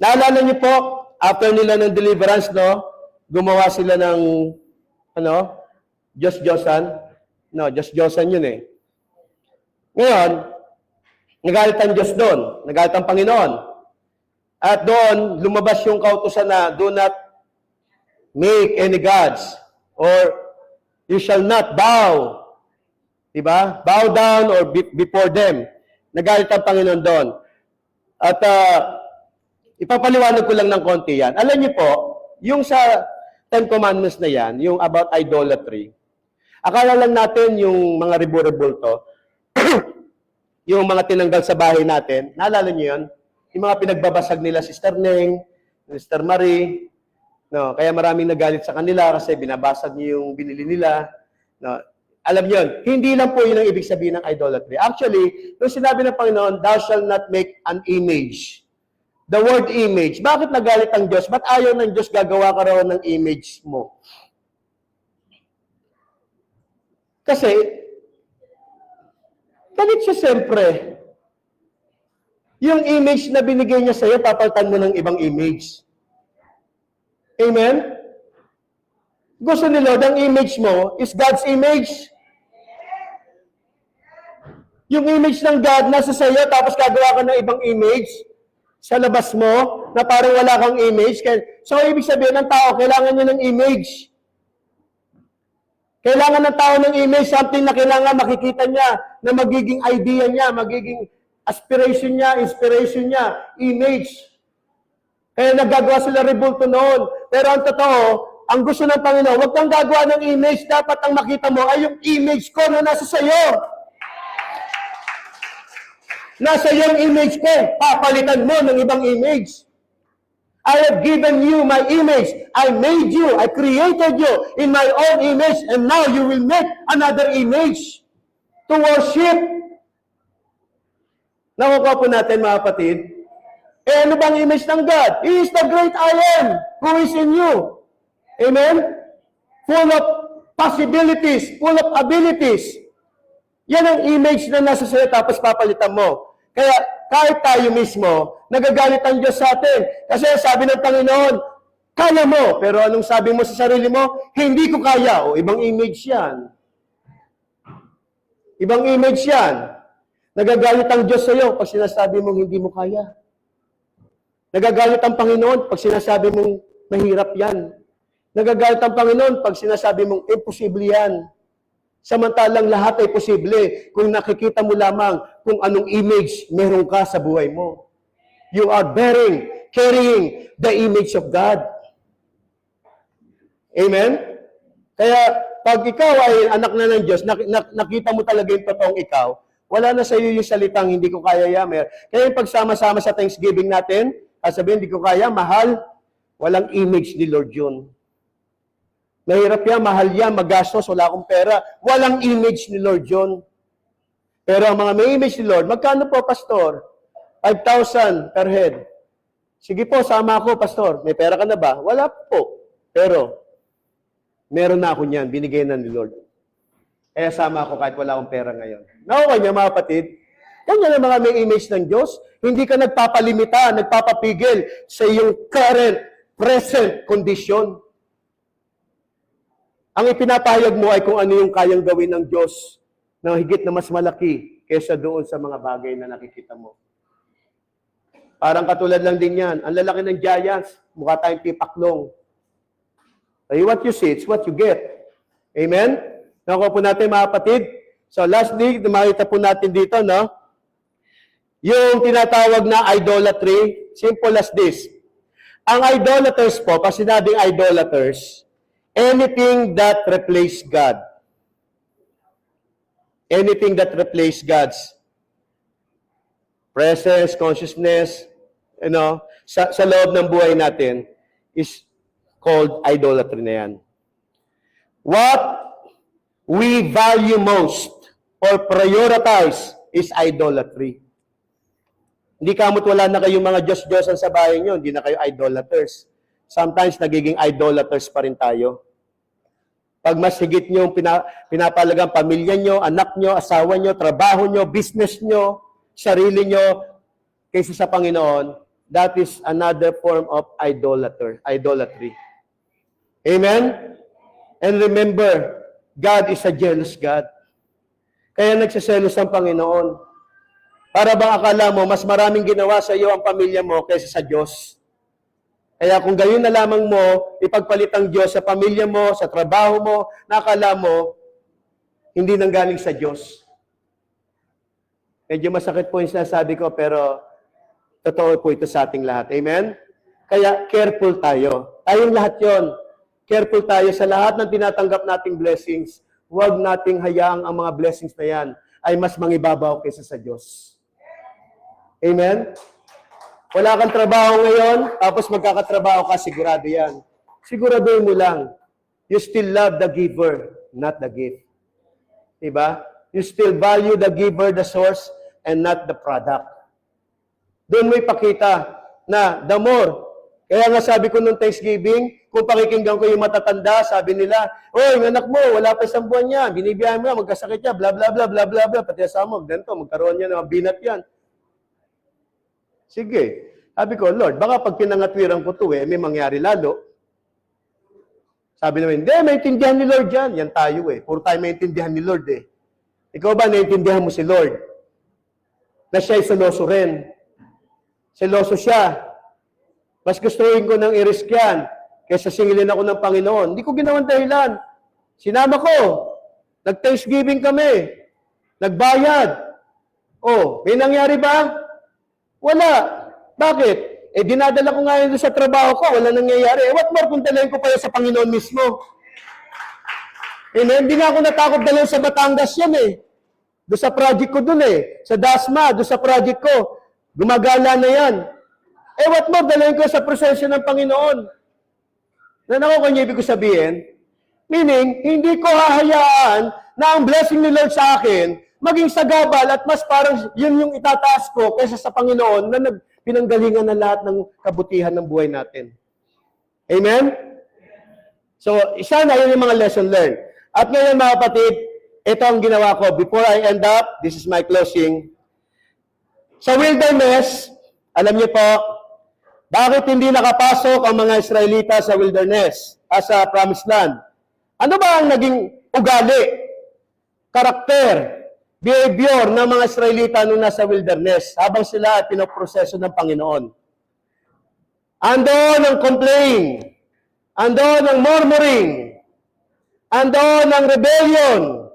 naalala niyo po, after nila ng deliverance, no, gumawa sila ng, Diyos-Diyosan. No, Diyos-Diyosan yun eh. Ngayon, nagalit ang Diyos doon. Nagalit ang Panginoon. At doon, lumabas yung kautusan na, do not make any gods, or you shall not bow. Diba? Bow down or before them. Nagalit ang Panginoon doon. At ipapaliwanag ko lang ng konti yan. Alam niyo po, yung sa Ten Commandments na yan, yung about idolatry, akala lang natin yung mga ribo-rebulto, yung mga tinanggal sa bahay natin, naalala niyo yun? Yung mga pinagbabasag nila Sister Neng, Sister Marie, no, kaya maraming nagalit sa kanila kasi binabasag niyo yung binili nila. No, alam niyo yun, hindi lang po yun ang ibig sabihin ng idolatry. Actually, nung sinabi ng Panginoon, thou shall not make an image. The word image, bakit nagalit ang Diyos? Ba't ayaw ng Diyos gagawa ka raw ng image mo? Kasi, Palit siya siyempre. Yung image na binigay niya sa'yo, papalitan mo ng ibang image. Amen? Gusto ni Lord, ang image mo is God's image. Yung image ng God nasa sa'yo, tapos gagawa ka ng ibang image sa labas mo, na parang wala kang image. So, ibig sabihin ng tao, kailangan niya ng image. Kailangan ng tao ng image, something na kailangan makikita niya, na magiging idea niya, magiging aspiration niya, inspiration niya, image. Kaya nagagawa sila rebulto noon. Pero ang totoo, ang gusto ng Panginoon, huwag kang gagawa ng image, dapat ang makita mo ay yung image ko na nasa sayo. Nasa yung image ko, papalitan mo ng ibang image. I have given you my image. I made you. I created you in my own image. And now you will make another image to worship. Nakukuha po natin, mga kapatid. Eh, ano bang image ng God? He is the great I am who is in you. Amen? Full of possibilities, full of abilities. Yan ang image na nasa sa'yo, tapos papalitan mo. Kaya, kahit tayo mismo, nagagalit ang Diyos sa atin. Kasi sabi ng Panginoon, kaya mo. Pero anong sabi mo sa sarili mo? Hindi ko kaya. O, ibang image yan. Ibang image yan. Nagagalit ang Diyos sa iyo pag sinasabi mong hindi mo kaya. Nagagalit ang Panginoon pag sinasabi mong mahirap yan. Nagagalit ang Panginoon pag sinasabi mong imposible yan. Samantalang lahat ay posible kung nakikita mo lamang kung anong image meron ka sa buhay mo. You are carrying the image of God. Amen? Kaya pag ikaw ay anak na ng Diyos, nakita mo talaga yung totoong ikaw, wala na sa iyo yung salitang hindi ko kaya yamer. Kaya yung pagsama-sama sa Thanksgiving natin, sabihin hindi ko kaya, mahal, walang image ni Lord yun. Mahirap yan, mahal yan, magastos, wala akong pera. Walang image ni Lord yun. Pero ang mga may image ni Lord, magkano po, Pastor? 5,000 per head. Sige po, sama ako, Pastor. May pera ka na ba? Wala po. Pero, meron na ako niyan, binigay na ni Lord. Kaya sama ako kahit wala akong pera ngayon. Nakuha niya, mga kapatid. Ganyan ang mga may image ng Diyos. Hindi ka nagpapalimita, nagpapapigil sa iyong current, present condition. Ang ipinapahayag mo ay kung ano yung kayang gawin ng Diyos na higit na mas malaki kaysa doon sa mga bagay na nakikita mo. Parang katulad lang din yan. Ang lalaki ng giants, mukha tayong pipaklong. Ay, what you see, it's what you get. Amen? Nakuha po natin, mga kapatid. So lastly, makita po natin dito, no? Yung tinatawag na idolatry, simple as this. Ang idolaters po, pag sinabing idolaters, anything that replace God. Anything that replace God's presence, consciousness, sa loob ng buhay natin is called idolatry na yan. What we value most or prioritize is idolatry. Hindi kamot wala na kayong mga Diyos-Diyosan sa bahay nyo, hindi na kayo idolaters. Sometimes nagiging idolaters pa rin tayo. Pag mas higit nyo pinapalagang pamilya nyo, anak nyo, asawa nyo, trabaho nyo, business nyo, sarili nyo, kaysa sa Panginoon, that is another form of idolatry. Amen? And remember, God is a jealous God. Kaya nagsiselos ang Panginoon. Para bang akala mo, mas maraming ginawa sa iyo ang pamilya mo kaysa sa Diyos. Kaya kung gayon na lamang mo, ipagpalit ang Diyos sa pamilya mo, sa trabaho mo, nakala mo, hindi nanggaling sa Diyos. Medyo masakit po yung sinasabi ko, pero totoo po ito sa ating lahat. Amen? Kaya careful tayo. Tayong lahat yon. Careful tayo sa lahat ng tinatanggap nating blessings. Huwag nating hayaang ang mga blessings na yan ay mas mangibabaw kaysa sa Diyos. Amen? Wala kang trabaho ngayon, tapos magkakatrabaho ka, sigurado yan. Siguraduhin mo lang, you still love the giver, not the gift. Diba? You still value the giver, the source, and not the product. Doon mo ipakita na the more. Kaya nga sabi ko nung Thanksgiving, kung pakikinggan ko yung matatanda, sabi nila, "Oy, yung anak mo, wala pa 1 buwan yan, binibiyahan mo yan, magkasakit yan, bla bla bla bla bla bla, pati asawa mo, ganito, magkaroon yan ng binat yan." Sige. Sabi ko, "Lord, baka pag pinangatwiran ko to may mangyari lalo." Sabi naman, "Hindi, maintindihan ni Lord yan." Yan tayo puro tayo maintindihan ni Lord Ikaw ba naintindihan mo si Lord? Na siya'y seloso rin. Seloso siya. Mas gustuhin ko ng i-risk yan kaysa singilin ako ng Panginoon. Hindi ko ginawang dahilan. Sinama ko. Nag-Thanksgiving kami. Nagbayad. Oh, may nangyari ba? Wala. Bakit? Dinadala ko nga yun sa trabaho ko. Wala nangyayari. What more kung dalayin ko pa yun sa Panginoon mismo? Hindi nga ako natakot dalhin sa Batangas yan Doon sa project ko doon Sa Dasma, doon sa project ko. Gumagala na yan. What more, dalhin ko sa presensya ng Panginoon. Nanako kanya ibig ko sabihin? Meaning, hindi ko hahayaan na ang blessing ni Lord sa akin maging sagabal at mas parang yun yung itataas ko kaysa sa Panginoon na pinanggalingan na lahat ng kabutihan ng buhay natin. Amen? So, isa na yun yung mga lesson learned. At ngayon mga kapatid, ito ang ginawa ko. Before I end up, this is my closing. Sa wilderness, alam niyo po, bakit hindi nakapasok ang mga Israelita sa wilderness, sa promised land? Ano ba ang naging ugali, karakter, behavior ng mga Israelita nung nasa wilderness habang sila ay pinoproseso ng Panginoon? Andoon ang complain, andoon ang murmuring, andoon ang rebellion,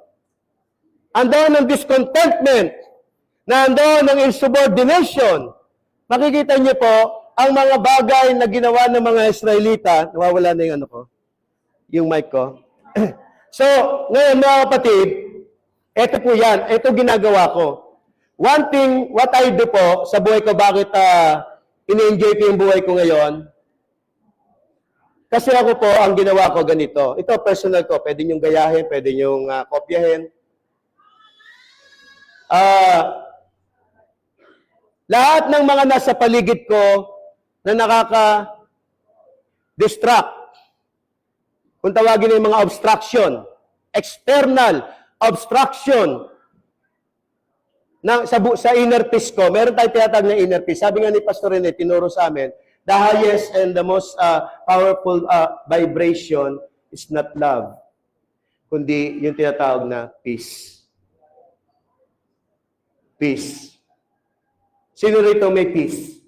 andoon ang discontentment, nandoon ang insubordination. Makikita niyo po, ang mga bagay na ginawa ng mga Israelita, nawawala na yung mic ko. So, ngayon mga kapatid, ito po yan, ito ginagawa ko. One thing, what I do po sa buhay ko, bakit ini-enjoy ko yung buhay ko ngayon, kasi ako po, ang ginawa ko ganito. Ito, personal ko, pwede niyong gayahin, pwede niyong kopyahin. Lahat ng mga nasa paligid ko na nakaka-distract, kung tawagin yung mga obstruction, external obstruction sa inner peace ko, meron tayong tinatawag na inner peace. Sabi nga ni Pastor Rene, tinuro sa amin, the highest and the most powerful vibration is not love, kundi yung tinatawag na peace. Peace. Sino rito may peace?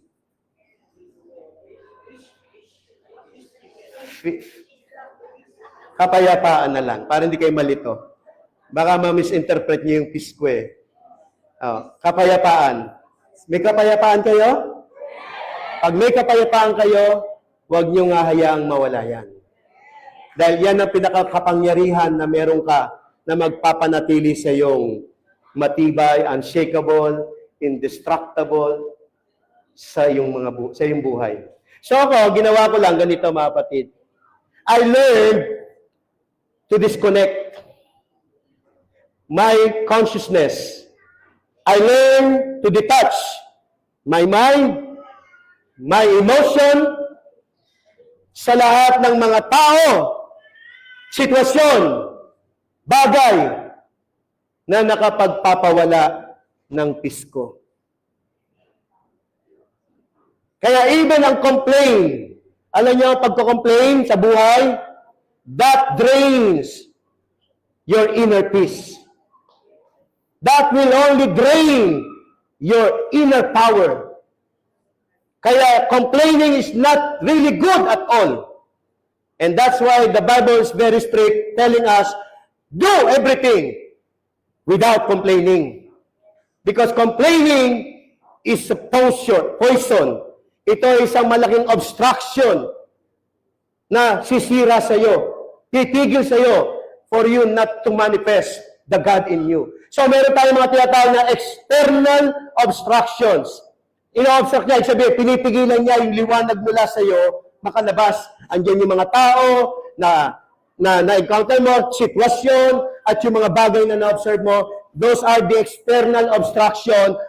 Kapayapaan na lang, para hindi kayo malito. Baka ma-misinterpret niyo yung peace ko kapayapaan. May kapayapaan kayo? Pag may kapayapaan kayo, huwag niyo nga hayaang mawala yan. Dahil yan ang pinakakapangyarihan na meron ka na magpapanatili sa iyong matibay, unshakable, indestructible sa iyong buhay. So ako, ginawa ko lang ganito mga kapatid. I learned to disconnect my consciousness. I learned to detach my mind, my emotion sa lahat ng mga tao, sitwasyon, bagay na nakapagpapawala ng peace ko. Kaya even ang complain, alam niyo ang pagko-complain sa buhay, that drains your inner peace. That will only drain your inner power. Kaya complaining is not really good at all. And that's why the Bible is very strict, telling us, do everything without complaining. Because complaining is a poison. Ito ay isang malaking obstruction na sisira sa iyo, titigil sa iyo for you not to manifest the God in you. So meron tayong mga tinatawag na external obstructions. Ino-obstruct niya, sabihin, pinipigilan niya yung liwanag mula sa iyo, makalabas. Andiyan yung mga tao na na-encounter mo, sitwasyon, at yung mga bagay na na-observe mo, those are the external obstruction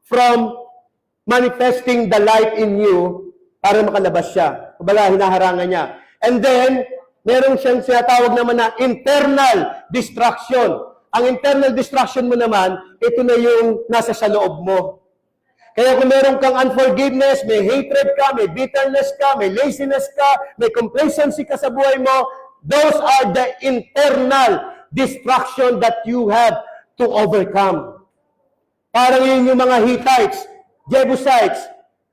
from manifesting the light in you para makalabas siya. Kumbaga, hinaharangan niya. And then, meron siyang sinatawag naman na internal distraction. Ang internal distraction mo naman, ito na yung nasa sa loob mo. Kaya kung meron kang unforgiveness, may hatred ka, may bitterness ka, may laziness ka, may complacency ka sa buhay mo, those are the internal distraction that you have to overcome. Parang yun yung mga Hittites, Jebusites,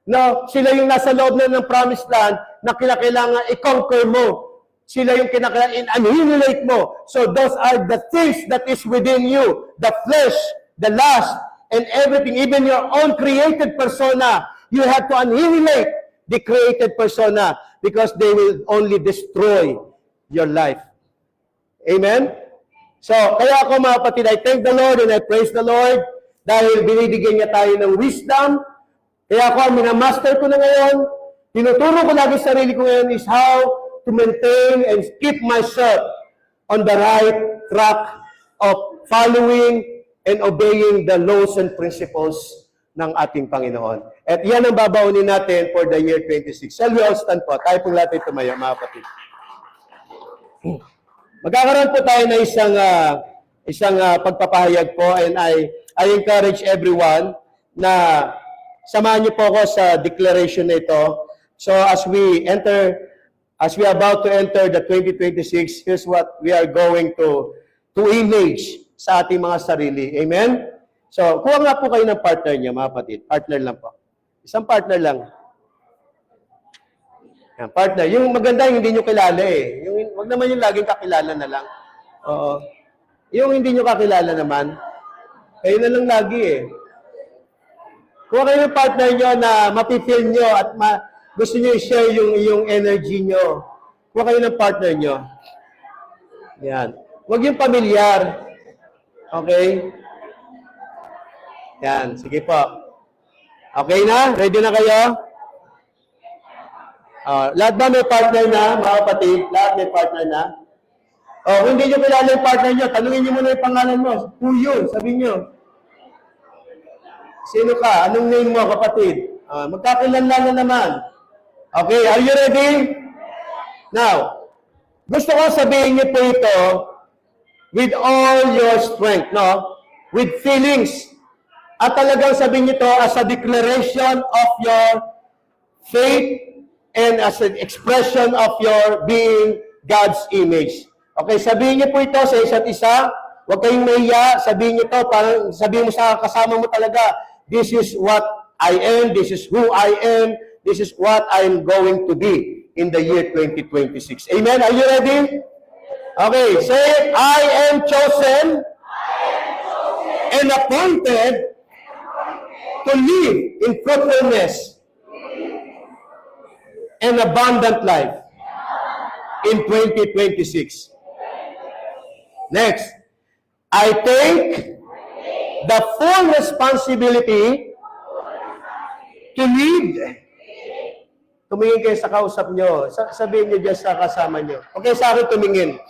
no? Sila yung nasa loob na ng promised land na kinakailangan i-conquer mo. Sila yung kinakailangan annihilate mo. So those are the things that is within you. The flesh, the lust, and everything, even your own created persona. You have to annihilate the created persona because they will only destroy your life. Amen? So, kaya ako mga kapatid, I thank the Lord and I praise the Lord dahil binibigyan niya tayo ng wisdom. Kaya ako, ang minamaster ko na ngayon, tinuturo ko lagi sa sarili ko ngayon is how to maintain and keep myself on the right track of following and obeying the laws and principles ng ating Panginoon. At yan ang babaunin natin for the year 26. Shall we all stand po? Tayo pong lahat tumayo, mga kapatid. Magkakaroon po tayo na isang pagpapahayag po, and I encourage everyone na samahan niyo po ako sa declaration na ito. So as we are about to enter the 2026, here's what we are going to image sa ating mga sarili. Amen? So, kuha nga po kayo ng partner niyo, mga kapatid. Partner lang po. Isang partner lang. Yan, partner. Yung maganda, yung hindi nyo kilala eh. Wag naman yung laging kakilala na lang. Oo. Yung hindi nyo kakilala naman, kayo na lang lagi eh. Kuha kayo ng partner nyo na mapipil nyo at gusto nyo i-share yung energy nyo. Kuha kayo ng partner nyo. Yan. Huwag yung pamilyar. Okay? Yan. Sige po. Okay na? Ready na kayo? Lahat ba may partner na, mga kapatid? Lahat may partner na? Kung hindi nyo kilala yung partner nyo, tanungin nyo muna yung pangalan mo. Who yun? Sabihin nyo. Sino ka? Anong name mo, kapatid? Magkakilala na naman. Okay, are you ready? Now, gusto ko sabihin niyo po ito with all your strength, no? With feelings. At talagang sabihin niyo ito as a declaration of your faith and as an expression of your being God's image. Okay, sabihin niyo po ito sa isa't isa. Huwag kayong mahiya. Sabihin niyo ito, parang sabihin mo sa kasama mo talaga, this is what I am, this is who I am, this is what I'm going to be in the year 2026. Amen? Are you ready? Okay, say it. I am chosen and appointed to live in fruitfulness and abundant life in 2026. Next, I take the full responsibility to lead. Tumingin kayo sa kausap nyo. Sabihin nyo dyan sa kasama nyo. Okay, sa akin tumingin.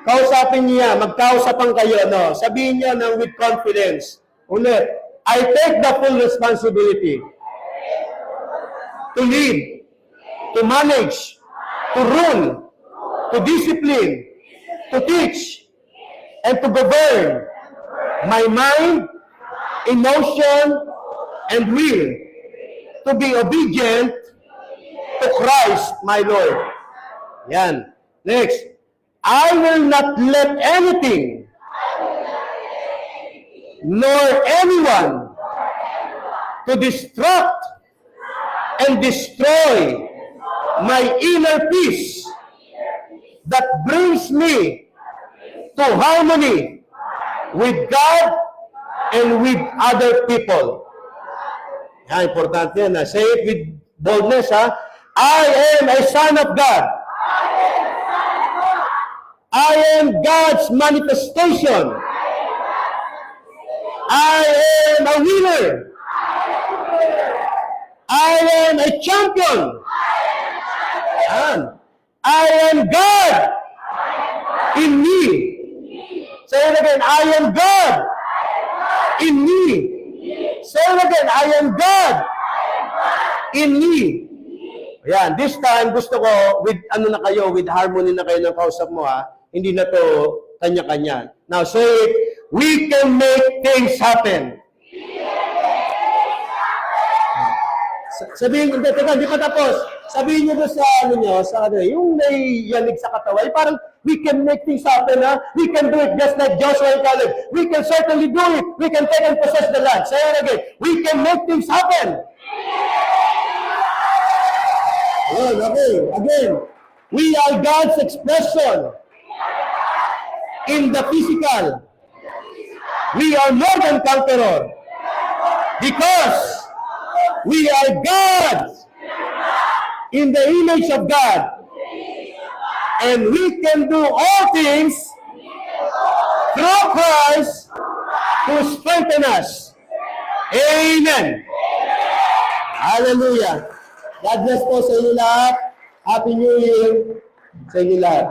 Kausapin niyo yan. Magkausapan kayo. No? Sabihin nyo ng with confidence. Ulit. I take the full responsibility to lead, to manage, to rule, to discipline, to teach, and to govern my mind, emotion, and will to be obedient to Christ my Lord. Yan. Next. I will not let anything nor anyone to distract and destroy my inner peace that brings me to harmony with God and with other people. Yan, importante yan. Say it with boldness, ha? I am a son of God. I am God's manifestation. I am a winner. I am a champion. And I am God in me. Say it again. I am God in me. Say it again. I am God in me. Ayan, this time gusto ko with ano na kayo, with harmony na kayo ng kausap mo ha. Hindi na to kanya-kanya. Now say it, we can make things happen. Sabihin, hindi pa tapos. Sabihin niyo doon sa ano niyo, sa ano, yung may yanig sa katawan, parang we can make things happen, ha? We can do it just like Joshua and Caleb. We can certainly do it. We can take and possess the land. Say it again. We can make things happen. Well, okay. Again, we are God's expression in the physical. We are more than conqueror because we are God's in the image of God. And we can do all things through Christ who strengthens us. Amen. Hallelujah. God bless po sa inyo lahat. Happy New Year sa inyo lahat.